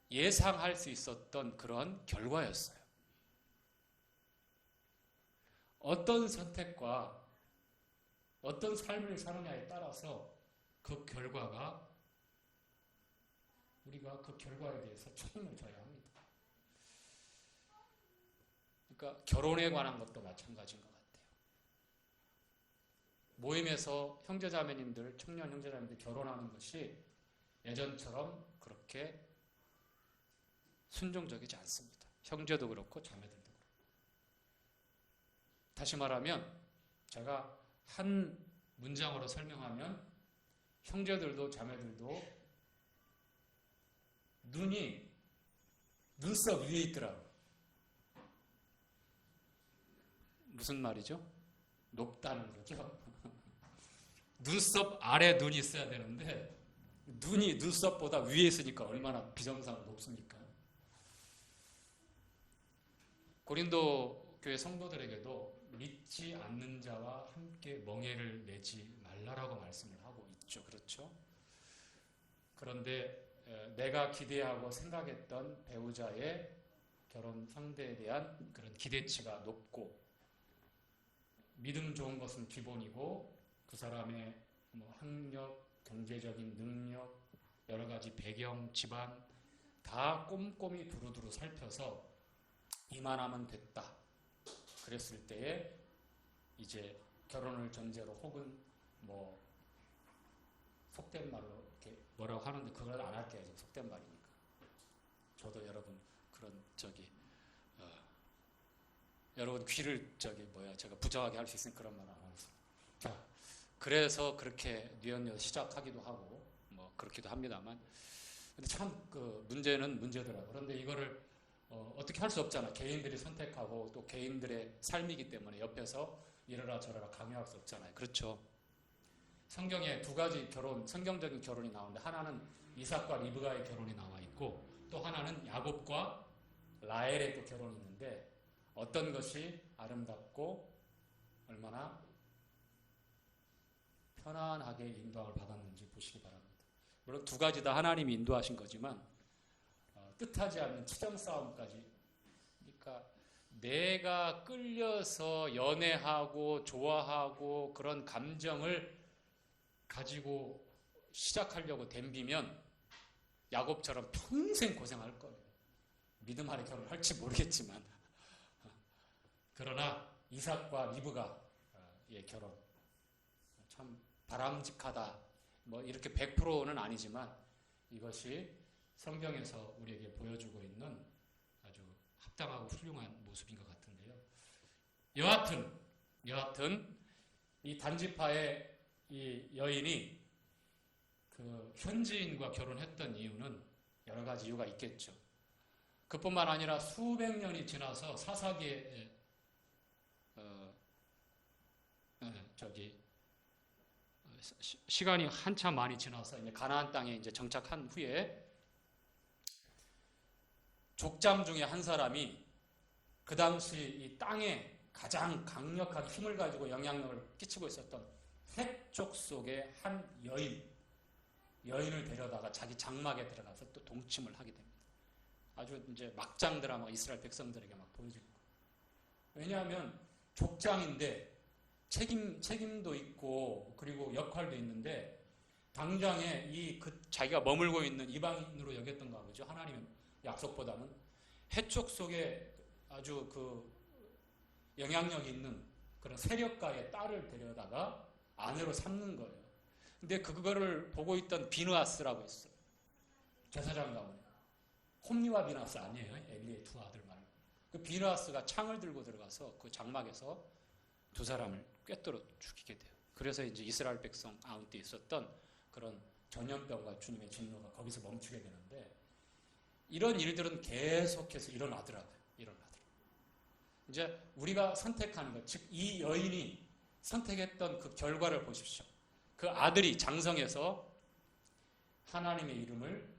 예상할 수 있었던 그런 결과였어요. 어떤 선택과 어떤 삶을 사느냐에 따라서 그 결과가 우리가 그 결과에 대해서 책임을 져야 합니다. 그러니까 결혼에 관한 것도 마찬가지인 것 같아요. 모임에서 형제자매님들, 청년 형제자매님들 결혼하는 것이 예전처럼 그렇게 순종적이지 않습니다. 형제도 그렇고 자매들도 그렇고. 다시 말하면 제가 한 문장으로 설명하면 형제들도 자매들도 눈이 눈썹 위에 있더라고요. 무슨 말이죠? 높다는 거죠. 눈썹 아래 눈이 있어야 되는데 눈이 눈썹보다 위에 있으니까 얼마나 비정상 높습니까? 고린도 교회 성도들에게도 믿지 않는 자와 함께 멍에를 내지 말라라고 말씀을 하고 있죠. 그렇죠? 그런데 내가 기대하고 생각했던 배우자의 결혼 상대에 대한 그런 기대치가 높고 믿음 좋은 것은 기본이고 그 사람의 학력, 경제적인 능력, 여러 가지 배경, 집안 다 꼼꼼히 두루두루 살펴서 이만하면 됐다. 그랬을 때에 이제 결혼을 전제로 혹은 속된 말로 이렇게 뭐라고 하는데 그걸 안 할게요. 속된 말이니까. 저도 여러분 그런 여러분 귀를 제가 부정하게 할 수 있으니 그런 말 안 하겠습니다. 자, 그래서 그렇게 뉘엿뉘엿 시작하기도 하고 뭐 그렇기도 합니다만, 근데 참 그 문제는 문제더라고요. 그런데 이거를 어떻게 할 수 없잖아. 개인들이 선택하고 또 개인들의 삶이기 때문에 옆에서 이러라 저러라 강요할 수 없잖아요. 그렇죠. 성경에 두 가지 성경적인 결혼이 나오는데, 하나는 이삭과 리브가의 결혼이 나와 있고, 또 하나는 야곱과 라헬의 또 결혼이 있는데, 어떤 것이 아름답고 얼마나 편안하게 인도함을 받았는지 보시기 바랍니다. 물론 두 가지 다 하나님이 인도하신 거지만 뜻하지 않는 치정 싸움까지, 그러니까 내가 끌려서 연애하고 좋아하고 그런 감정을 가지고 시작하려고 덤비면 야곱처럼 평생 고생할 거예요. 믿음 아래 결혼할지 모르겠지만, 그러나 이삭과 리브가의 결혼 참 바람직하다. 뭐 이렇게 100%는 아니지만 이것이 성경에서 우리에게 보여주고 있는 아주 합당하고 훌륭한 모습인 것 같은데요. 여하튼 이 단지파의 이 여인이 그 현지인과 결혼했던 이유는 여러 가지 이유가 있겠죠. 그뿐만 아니라 수백 년이 지나서 사사기에 시간이 한참 많이 지나서 이제 가나안 땅에 이제 정착한 후에 족장 중에 한 사람이 그 당시 이 땅에 가장 강력한 힘을 가지고 영향력을 끼치고 있었던 헷족 속의 한 여인을 데려다가 자기 장막에 들어가서 또 동침을 하게 됩니다. 아주 이제 막장 드라마 이스라엘 백성들에게 막 보여주는 거예요. 왜냐하면 족장인데 책임도 있고 그리고 역할도 있는데, 당장에 자기가 머물고 있는 이방인으로 여겼던가 보죠. 하나님의 약속보다는 헷족 속에 아주 그 영향력 있는 그런 세력가의 딸을 데려다가 아내로 삼는 거예요. 근데 그거를 보고 있던 비느하스라고 있어요. 제사장 가문에. 홈리와 비느하스 아니에요. 엘리의 두 아들 말고. 그 비느하스가 창을 들고 들어가서 그 장막에서 두 사람을 꿰뚫어 죽이게 돼요. 그래서 이제 이스라엘 백성 가운데 있었던 그런 전염병과 주님의 진노가 거기서 멈추게 되는데, 이런 일들은 계속해서 일어나더라고요. 이제 우리가 선택하는 것, 즉 이 여인이 선택했던 그 결과를 보십시오. 그 아들이 장성해서 하나님의 이름을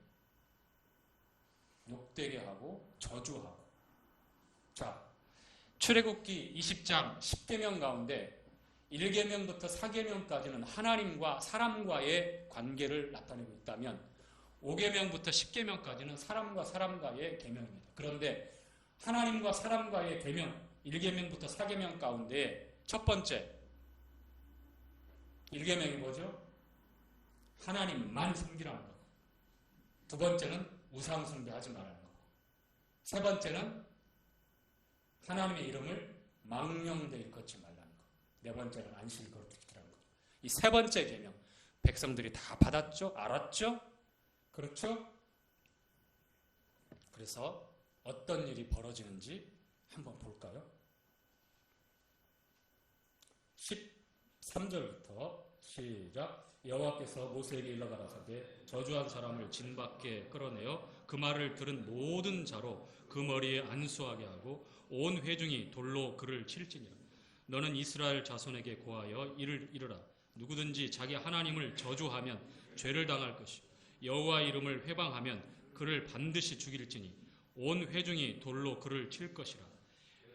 욕되게 하고 저주하고. 자, 출애굽기 20장 10계명 가운데 1계명부터 4계명까지는 하나님과 사람과의 관계를 나타내고 있다면, 5계명부터 10계명까지는 사람과 사람과의 계명입니다. 그런데 하나님과 사람과의 계명 1계명부터 4계명 가운데 첫 번째 1계명이 뭐죠? 하나님만 섬기라는 거. 두 번째는 우상 숭배하지 말라는 거. 세 번째는 하나님의 이름을 망령되이 일컫지 말라는 거. 네 번째는 안식일 거룩히 지키라는 거. 이 세 번째 계명 백성들이 다 받았죠? 알았죠? 그렇죠? 그래서 어떤 일이 벌어지는지 한번 볼까요? 13절부터 시작. 여호와께서 모세에게 일러 가라사대 저주한 사람을 진 밖에 끌어내어 그 말을 들은 모든 자로 그 머리에 안수하게 하고 온 회중이 돌로 그를 칠지니라. 너는 이스라엘 자손에게 고하여 이를 이르라. 누구든지 자기 하나님을 저주하면 죄를 당할 것이요 여호와 이름을 회방하면 그를 반드시 죽일지니 온 회중이 돌로 그를 칠 것이라.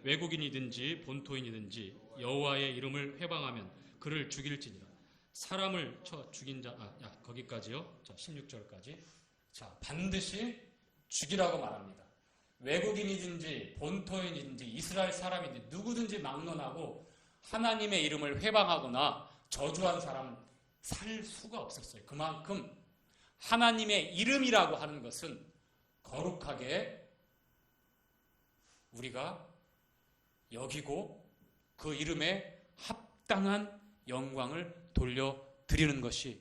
외국인이든지 본토인이든지 여호와의 이름을 회방하면 그를 죽일지니라. 사람을 쳐 죽인 자, 거기까지요. 자, 16절까지. 자, 반드시 죽이라고 말합니다. 외국인이든지 본토인이든지 이스라엘 사람이든지 누구든지 막론하고 하나님의 이름을 회방하거나 저주한 사람 살 수가 없었어요. 그만큼 하나님의 이름이라고 하는 것은 거룩하게 우리가 여기고 그 이름에 합당한 영광을 돌려드리는 것이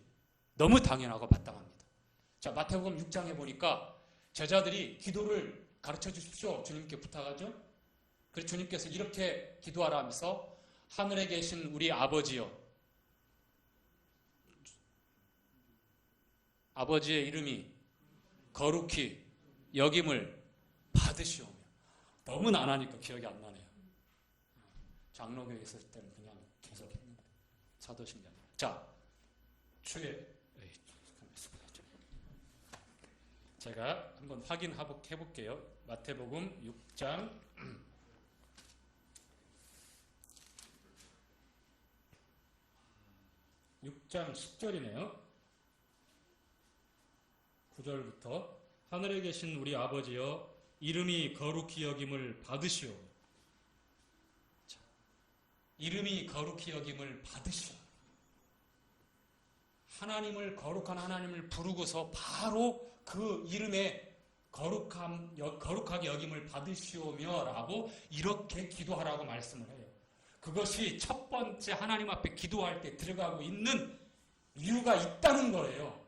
너무 당연하고 마땅합니다. 자, 마태복음 6장에 보니까 제자들이 기도를 가르쳐 주십시오. 주님께 부탁하죠. 그래서 주님께서 이렇게 기도하라 하면서 하늘에 계신 우리 아버지여, 아버지의 이름이 거룩히 여김을 받으시오며. 너무 안 하니까 기억이 안 나네요. 장로교에 있을 때는 그냥 계속 했는데 사도신경. 자, 제가 한번 확인해 볼게요. 마태복음 6장 10절이네요. 9절부터 하늘에 계신 우리 아버지여 이름이 거룩히 여김을 받으시오. 자, 이름이 거룩히 여김을 받으시오. 하나님을, 거룩한 하나님을 부르고서 바로 그 이름에 거룩하게 여김을 받으시오며 라고 이렇게 기도하라고 말씀을 해요. 그것이 첫 번째 하나님 앞에 기도할 때 들어가고 있는 이유가 있다는 거예요.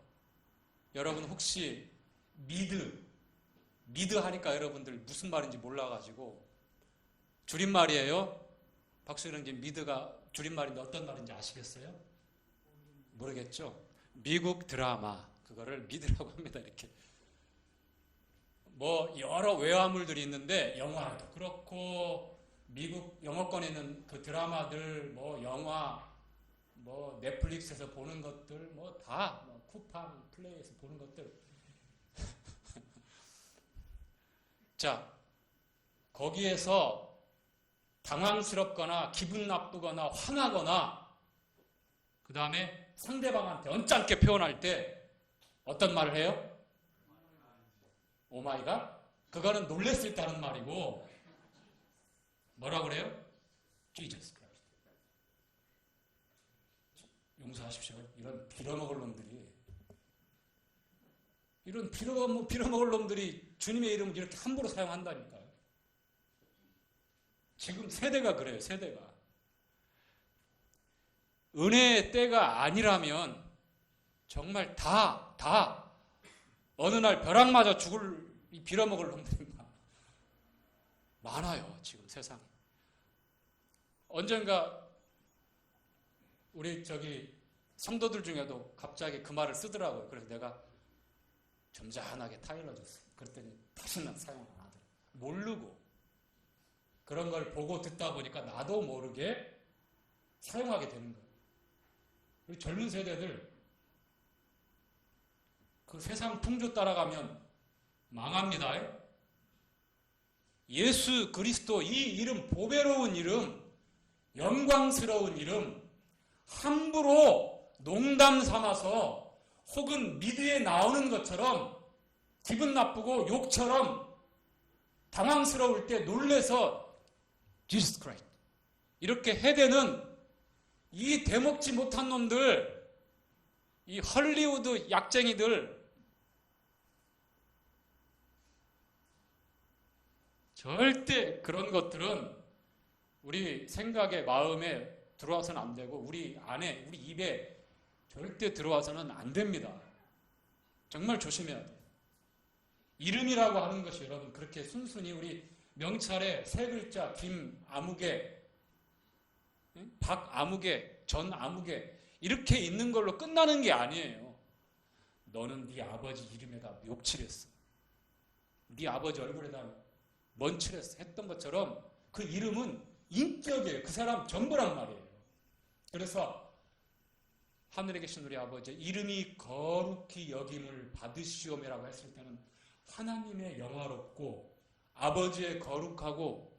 여러분 혹시 미드 하니까 여러분들 무슨 말인지 몰라가지고 줄임말이에요. 박수영 미드가 줄임말인데 어떤 말인지 아시겠어요? 모르겠죠? 미국 드라마 그거를 미드라고 합니다. 이렇게 뭐 여러 외화물들이 있는데 영화도 그렇고 미국 영어권에 있는 그 드라마들 뭐 영화 뭐 넷플릭스에서 보는 것들 뭐 다 쿠팡 플레이에서 보는 것들 자 거기에서 당황스럽거나 기분 나쁘거나 화나거나 그 다음에 상대방한테 언짢게 표현할 때 어떤 말을 해요? 오마이갓? 그거는 놀랬을 때는 말이고 뭐라고 그래요? Jesus Christ. 용서하십시오. 이런 빌어먹을 놈들이 이런 빌어먹을 놈들이 주님의 이름을 이렇게 함부로 사용한다니까요. 지금 세대가 그래요. 세대가. 은혜의 때가 아니라면 정말 다 어느 날 벼락 맞아 죽을 빌어먹을 놈들이 많아요. 지금 세상에. 언젠가 우리 성도들 중에도 갑자기 그 말을 쓰더라고요. 그래서 내가 점잖하게 타일러줬어요. 그랬더니 다시는 사용 안 하더라고요. 모르고 그런 걸 보고 듣다 보니까 나도 모르게 사용하게 되는 거예요. 우리 젊은 세대들 그 세상 풍조 따라가면 망합니다. 예수 그리스도 이 이름, 보배로운 이름, 영광스러운 이름 함부로 농담 삼아서 혹은 미드에 나오는 것처럼 기분 나쁘고 욕처럼 당황스러울 때 놀래서 Jesus Christ 이렇게 해대는 이 대먹지 못한 놈들, 이 헐리우드 약쟁이들 절대 그런 것들은 우리 생각에 마음에 들어와서는 안 되고 우리 안에 우리 입에 절대 들어와서는 안 됩니다. 정말 조심해야 돼요. 이름이라고 하는 것이 여러분 그렇게 순순히 우리 명찰에 세 글자 김아무개, 박아무개, 전아무개 이렇게 있는 걸로 끝나는 게 아니에요. 너는 네 아버지 이름에다 묘칠했어. 네 아버지 얼굴에다 먼칠했어. 했던 것처럼 그 이름은 인격이에요. 그 사람 전부란 말이에요. 그래서 하늘에 계신 우리 아버지 이름이 거룩히 여김을 받으시오매라고 했을 때는 하나님의 영화롭고 아버지의 거룩하고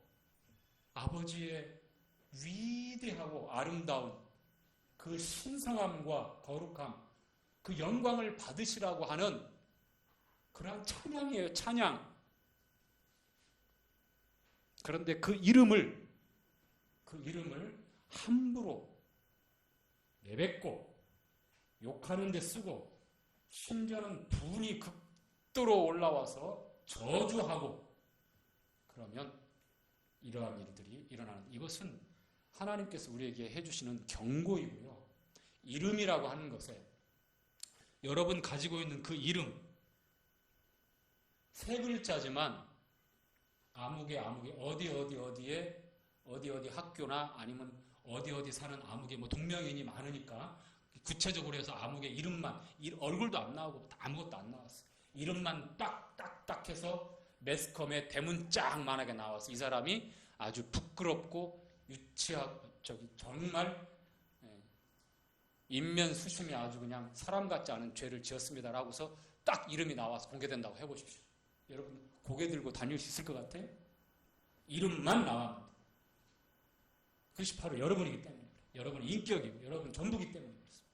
아버지의 위대하고 아름다운 그 신성함과 거룩함 그 영광을 받으시라고 하는 그러한 찬양이에요. 찬양. 그런데 그 이름을 함부로 내뱉고 욕하는 데 쓰고 심지어는 분이 극도로 올라와서 저주하고 그러면 이러한 일들이 일어나는 이것은 하나님께서 우리에게 해주시는 경고이고요. 이름이라고 하는 것에 여러분 가지고 있는 그 이름 세 글자지만 아무개 어디 학교나 아니면 어디 사는 아무개 뭐 동명이인이 많으니까 구체적으로 해서 아무개 이름만 얼굴도 안 나오고 아무것도 안 나왔어. 이름만 딱 해서 매스컴에 대문짝만하게 나와서 이 사람이 아주 부끄럽고 유치하고 정말 인면수심이 아주 그냥 사람 같지 않은 죄를 지었습니다라고 해서 딱 이름이 나와서 공개된다고 해보십시오. 여러분 고개 들고 다닐 수 있을 것 같아요? 이름만 나와면 돼. 그것이 바로 여러분이기 때문에 여러분의 인격이고 여러분 전부기 때문에 그렇습니다.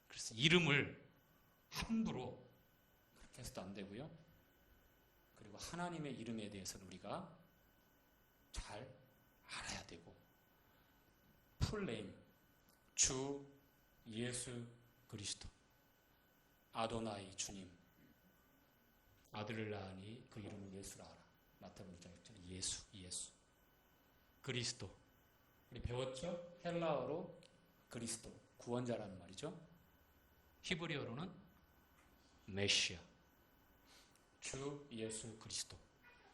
그래서 이름을 함부로 그렇게 해서도 안 되고요. 그리고 하나님의 이름에 대해서는 우리가 잘 알아야 되고 풀네임 주 예수 그리스도 아도나이 주님 아들을 낳으니 그 이름을 예수라 하라. 마태복음 1장 예수 그리스도 우리 배웠죠? 헬라어로 그리스도 구원자라는 말이죠. 히브리어로는 메시아 주 예수 그리스도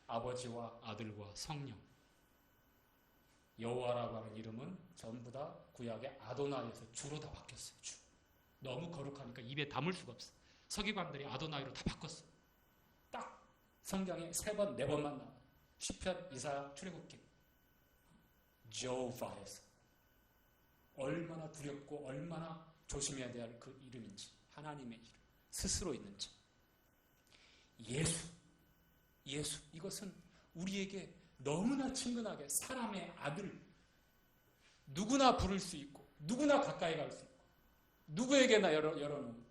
아버지와 아들과 성령 여호와라고 하는 이름은 전부 다 구약의 아도나이에서 주로 다 바뀌었어요. 주. 너무 거룩하니까 입에 담을 수가 없어. 서기관들이 아도나이로 다 바꿨어. 딱 성경에 3번, 4번만 나와. 시편, 이사야, 출애굽기. 조바에서 얼마나 두렵고 얼마나 조심해야 될 그 이름인지 하나님의 이름 스스로 있는지 예수 이것은 우리에게 너무나 친근하게 사람의 아들 누구나 부를 수 있고 누구나 가까이 갈 수 있고 누구에게나 열어놓은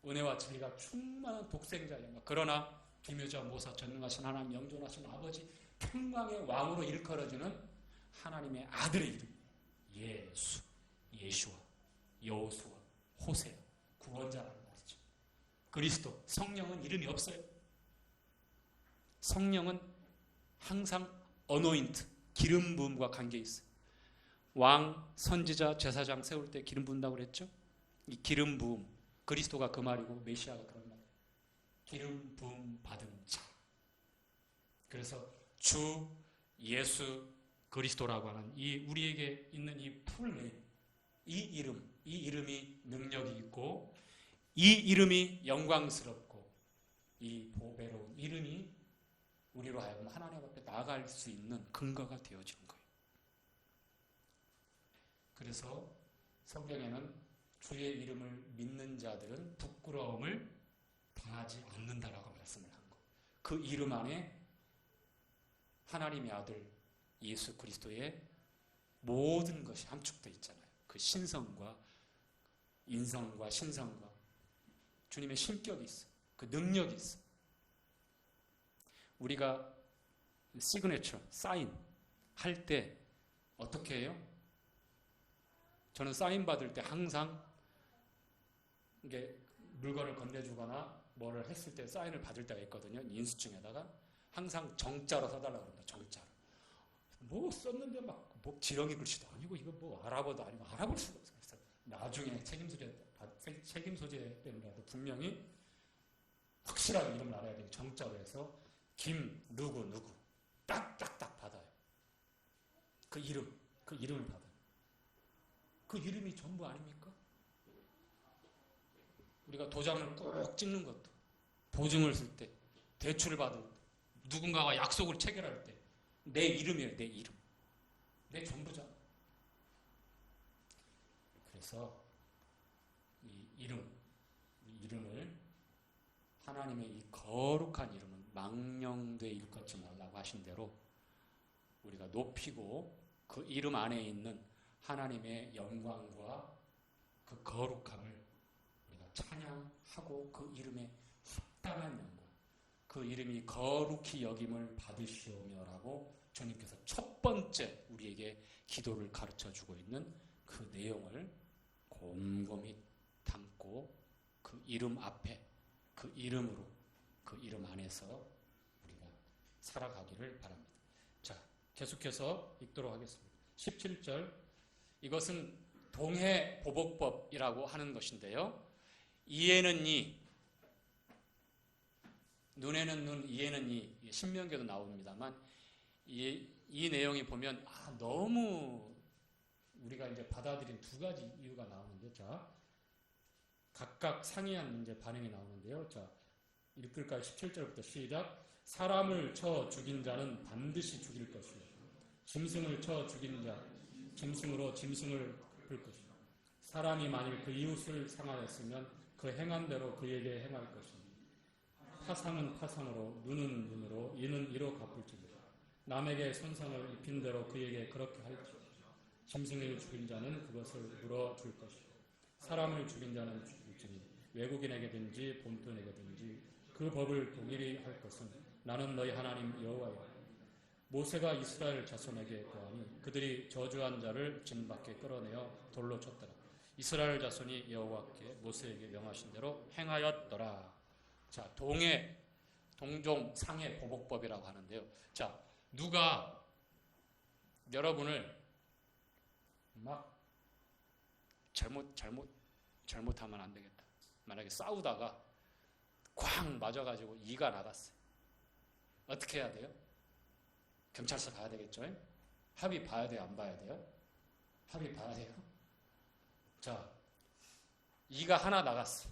은혜와 진리가 충만한 독생자의 영광. 그러나 비묘자 모사 전능하신 하나님 영존하신 아버지 평강의 왕으로 일컬어지는 하나님의 아들의 이름 예수와 여호수아 호세아 구원자라는 말이죠. 그리스도 성령은 이름이 없어요. 성령은 항상 어노인트 기름 부음과 관계 있어요. 왕, 선지자, 제사장 세울 때 기름 부은다고 그랬죠. 이 기름 부음 그리스도가 그 말이고 메시아가 그런 말이에요. 기름 부음 받은 자. 그래서 주 예수 그리스도라고 하는 이 우리에게 있는 이 풀네임 이 이름이 능력이 있고 이 이름이 영광스럽고 이 보배로운 이름이 우리로 하여금 하나님 앞에 나아갈 수 있는 근거가 되어지는 거예요. 그래서 성경에는 주의 이름을 믿는 자들은 부끄러움을 당하지 않는다라고 말씀을 한 거예요. 그 이름 안에 하나님의 아들 예수 그리스도의 모든 것이 함축되어 있잖아요. 그 신성과 인성과 신성과 주님의 신격이 있어요. 그 능력이 있어요. 우리가 시그네처, 사인 할 때 어떻게 해요? 저는 사인 받을 때 항상 이게 물건을 건네주거나 뭐를 했을 때 사인을 받을 때가 있거든요. 인수증에다가 항상 정자로 써달라고 합니다. 정자로. 뭐 썼는데 막 뭐 지렁이 글씨도 아니고 이거 뭐 아랍어도 아니고 알아볼 수가 없어요. 그래서 나중에 책임 소재 때문에라도 분명히 확실하게 이름을 알아야 되고 정자로 해서 김 누구 딱딱딱 받아요. 그 이름을 받아요. 그 이름이 전부 아닙니까? 우리가 도장을 꼭 찍는 것도 보증을 쓸 때 대출을 받을 때 누군가가 약속을 체결할 때 내 이름이에요. 내 이름. 내 전부잖아. 그래서 이 이름을 하나님의 이 거룩한 이름은 망령되이 일컫지 말라고 하신 대로 우리가 높이고 그 이름 안에 있는 하나님의 영광과 그 거룩함을 우리가 찬양하고 그 이름에 합당한 영광, 그 이름이 거룩히 여김을 받으시오며라고 주님께서 첫 번째 우리에게 기도를 가르쳐주고 있는 그 내용을 곰곰이 담고 그 이름 앞에 그 이름으로 그 이름 안에서 우리가 살아가기를 바랍니다. 자, 계속해서 읽도록 하겠습니다. 17절 이것은 동해보복법이라고 하는 것인데요. 이에는 이 눈에는 눈, 이에는 이, 신명기에도 나옵니다만 이 내용이 보면 너무 우리가 이제 받아들인 두 가지 이유가 나오는데, 자, 각각 상이한 이제 반응이 나오는데요. 자, 읽을까요? 17절부터 시작. 사람을 쳐 죽인 자는 반드시 죽일 것이요, 짐승을 쳐 죽인 자 짐승으로 짐승을 갚을 것이요, 사람이 만일 그 이웃을 상하였으면 그 행한 대로 그에게 행할 것이니 파상은 파상으로, 눈은 눈으로, 이는 이로 갚을지니라. 남에게 손상을 입힌 대로 그에게 그렇게 할지어다. 짐승을 죽인 자는 그것을 물어줄 것이요, 사람을 죽인 자는 죽일지니 외국인에게든지 본토에게든지 그 법을 동일히 할 것은 나는 너희 하나님 여호와이라. 모세가 이스라엘 자손에게 고하니 그들이 저주한 자를 진 밖에 끌어내어 돌로 쳤더라. 이스라엘 자손이 여호와께 모세에게 명하신 대로 행하였더라. 자, 동종 상해 보복법이라고 하는데요. 자, 누가 여러분을 막 잘못하면 안 되겠다. 만약에 싸우다가 쾅 맞아가지고 이가 나갔어요. 어떻게 해야 돼요? 경찰서 가야 되겠죠? 합의 봐야 돼요? 안 봐야 돼요? 합의 봐야 돼요? 자, 이가 하나 나갔어.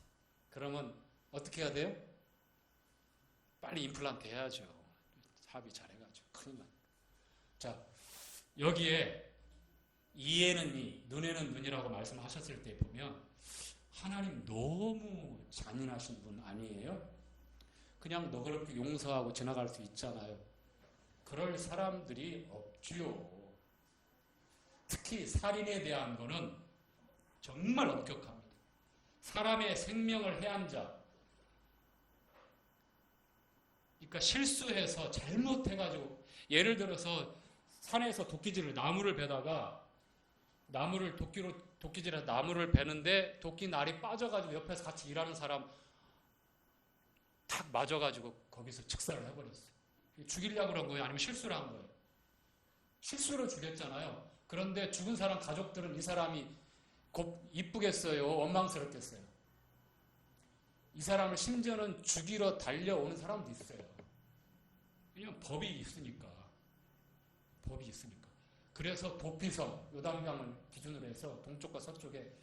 그러면 어떻게 해야 돼요? 빨리 임플란트 해야죠. 합의 잘해가지고. 큰일 나. 자, 여기에 이에는 이, 눈에는 눈이라고 말씀하셨을 때 보면 하나님 너무 잔인하신 분 아니에요? 그냥 너그럽게 용서하고 지나갈 수 있잖아요. 그럴 사람들이 없지요. 특히 살인에 대한 거는 정말 엄격합니다. 사람의 생명을 해한 자, 그러니까 실수해서 잘못해가지고, 예를 들어서 산에서 나무를 베다가 도끼질해서 나무를 베는데 도끼 날이 빠져가지고 옆에서 같이 일하는 사람 탁 맞아가지고 거기서 즉사를 해버렸어요. 죽이려고 그런 거예요? 아니면 실수를 한 거예요? 실수로 죽였잖아요. 그런데 죽은 사람 가족들은 이 사람이 이쁘겠어요? 원망스럽겠어요? 이 사람을 심지어는 죽이러 달려오는 사람도 있어요. 왜냐하면 법이 있으니까. 그래서 도피성, 요단강을 기준으로 해서 동쪽과 서쪽에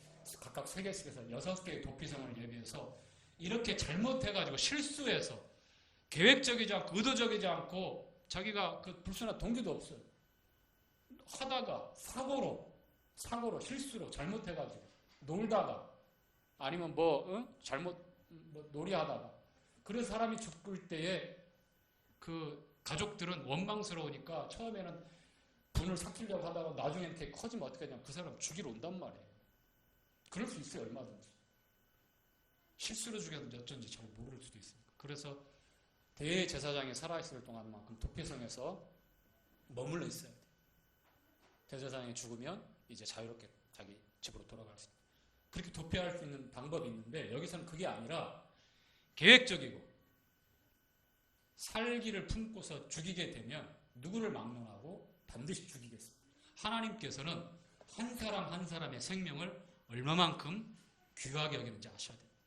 각각 3개씩 해서 6개의 도피성을 예비해서 이렇게 잘못해가지고 실수해서 계획적이지 않고 의도적이지 않고 자기가 그 불순한 동기도 없어요. 하다가 사고로 실수로 잘못해가지고 놀다가 아니면 놀이하다가 그런 사람이 죽을 때에 그 가족들은 원망스러우니까 처음에는 분을 삭히려고 하다가 나중에 이렇게 커지면 어떻게 하냐면 그 사람 죽이러 온단 말이에요. 그럴 수 있어요. 얼마든지. 실수로 죽였는지 어쩐지 잘 모를 수도 있으니까. 그래서 대제사장이 살아있을 동안만큼 도피성에서 머물러 있어야 돼요. 대제사장이 죽으면 이제 자유롭게 자기 집으로 돌아갈 수 있어요. 그렇게 도피할 수 있는 방법이 있는데 여기서는 그게 아니라 계획적이고 살기를 품고서 죽이게 되면 누구를 막론하고 반드시 죽이겠습니다. 하나님께서는 한 사람 한 사람의 생명을 얼마만큼 귀하게 여기는지 아셔야 됩니다.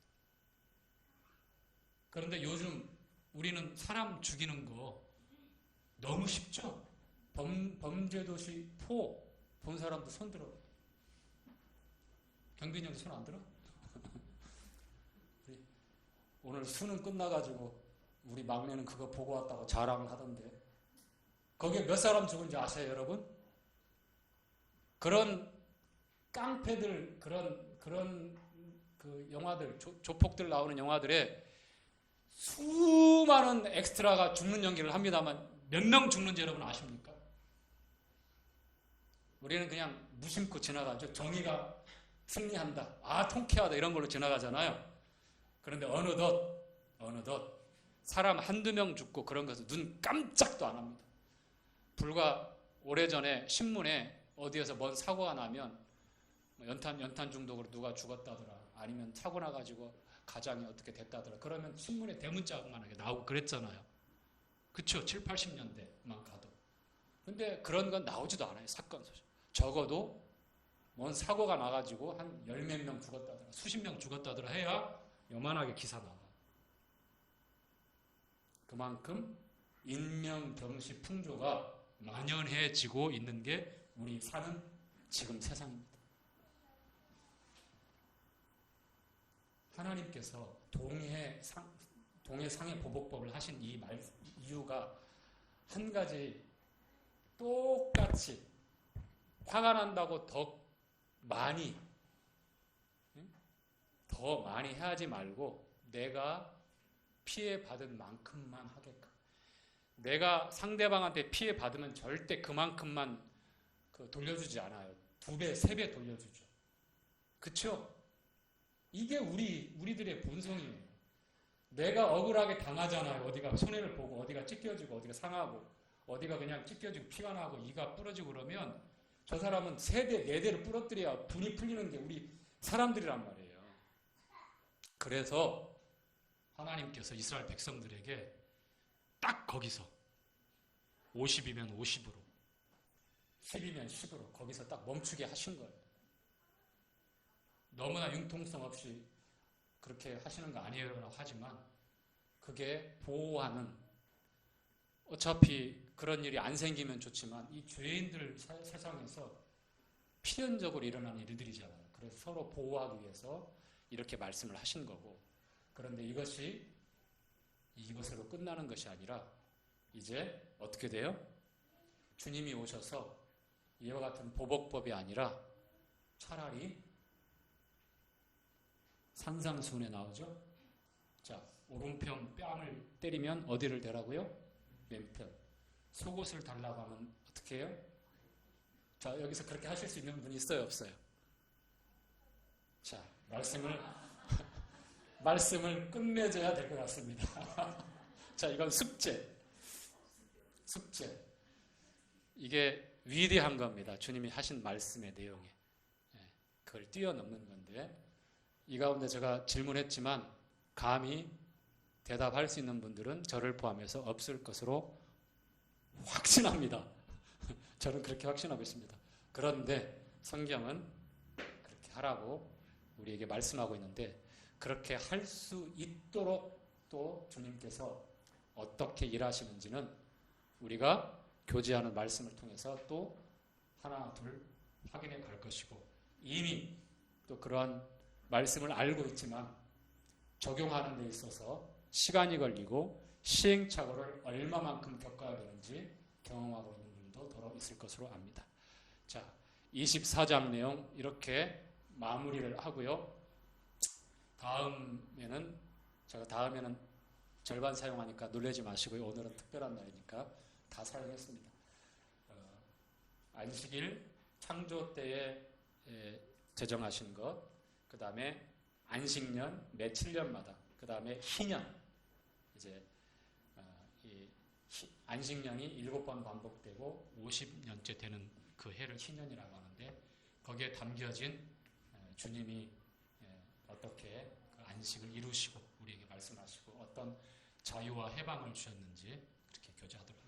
그런데 요즘 우리는 사람 죽이는 거 너무 쉽죠? 범죄도시 본 사람도 손 들어. 경빈이 형도 손 안 들어? 오늘 수능 끝나가지고 우리 막내는 그거 보고 왔다고 자랑을 하던데 거기에 몇 사람 죽은지 아세요, 여러분? 그런 깡패들, 그런 그 영화들, 조폭들 나오는 영화들에 수많은 엑스트라가 죽는 연기를 합니다만 몇 명 죽는지 여러분 아십니까? 우리는 그냥 무심코 지나가죠. 정의가 승리한다. 통쾌하다. 이런 걸로 지나가잖아요. 그런데 어느덧 사람 한두 명 죽고 그런 것은 눈 깜짝도 안 합니다. 불과 오래전에 신문에 어디에서 뭔 사고가 나면 연탄 중독으로 누가 죽었다더라. 아니면 사고 나가지고 가장이 어떻게 됐다더라. 그러면 신문에 대문짝만하게 나오고 그랬잖아요. 그쵸? 7, 80년대만 가도. 근데 그런 건 나오지도 않아요. 사건 소식. 적어도 뭔 사고가 나가지고 한 10몇 명 죽었다더라. 수십 명 죽었다더라 해야 요만하게 기사 나와. 그만큼 인명경시 풍조가 만연해지고 있는 게 우리 사는 지금 세상입니다. 하나님께서 동해상해 보복법을 하신 이유가 한 가지, 똑같이 화가 난다고 더 많이 해야지 말고 내가 피해받은 만큼만 하게끔. 내가 상대방한테 피해받으면 절대 그만큼만 돌려주지 않아요. 2배, 3배 돌려주죠. 그쵸? 이게 우리들의 본성이에요. 내가 억울하게 당하잖아요. 어디가 손해를 보고, 어디가 찢겨지고, 어디가 상하고, 어디가 그냥 찢겨지고 피가 나고 이가 부러지고 그러면 저 사람은 3대, 4대를 부러뜨려야 분이 풀리는 게 우리 사람들이란 말이에요. 그래서 하나님께서 이스라엘 백성들에게 딱 거기서 50이면 50으로, 10이면 10으로 거기서 딱 멈추게 하신 거예요. 너무나 융통성 없이 그렇게 하시는 거 아니에요라고 하지만 그게 보호하는, 어차피 그런 일이 안 생기면 좋지만 이 죄인들 세상에서 필연적으로 일어나는 일들이잖아요. 그래서 서로 보호하기 위해서 이렇게 말씀을 하신 거고, 그런데 이것으로 끝나는 것이 아니라 이제 어떻게 돼요? 주님이 오셔서 이와 같은 보복법이 아니라 차라리 산상수훈에 나오죠. 자, 오른편 뺨을 때리면 어디를 대라고요? 왼편. 속옷을 달라고 하면 어떻게 해요? 자, 여기서 그렇게 하실 수 있는 분 있어요, 없어요? 자, 말씀을 끝맺어야 될 것 같습니다. 자, 이건 숙제. 이게 위대한 겁니다. 주님이 하신 말씀의 내용에. 그걸 뛰어넘는 건데, 이 가운데 제가 질문했지만 감히 대답할 수 있는 분들은 저를 포함해서 없을 것으로 확신합니다. 저는 그렇게 확신하고 있습니다. 그런데 성경은 그렇게 하라고 우리에게 말씀하고 있는데, 그렇게 할 수 있도록 또 주님께서 어떻게 일하시는지는 우리가 교제하는 말씀을 통해서 또 하나 둘 확인해 갈 것이고, 이미 또 그러한 말씀을 알고 있지만 적용하는 데 있어서 시간이 걸리고 시행착오를 얼마만큼 겪어야 되는지 경험하고 있는 분도 더러 있을 것으로 압니다. 자, 24장 내용 이렇게 마무리를 하고요. 다음에는 절반 사용하니까 놀라지 마시고요. 오늘은 특별한 날이니까 다 사용했습니다. 안식일 창조 때에 제정하신 것, 그 다음에 안식년 매 7년마다, 그 다음에 희년, 이제 안식년이 7번 반복되고 50년째 되는 그 해를 희년이라고 하는데, 거기에 담겨진 주님이 어떻게 그 안식을 이루시고 우리에게 말씀하시고 어떤 자유와 해방을 주셨는지 그렇게 교제하도록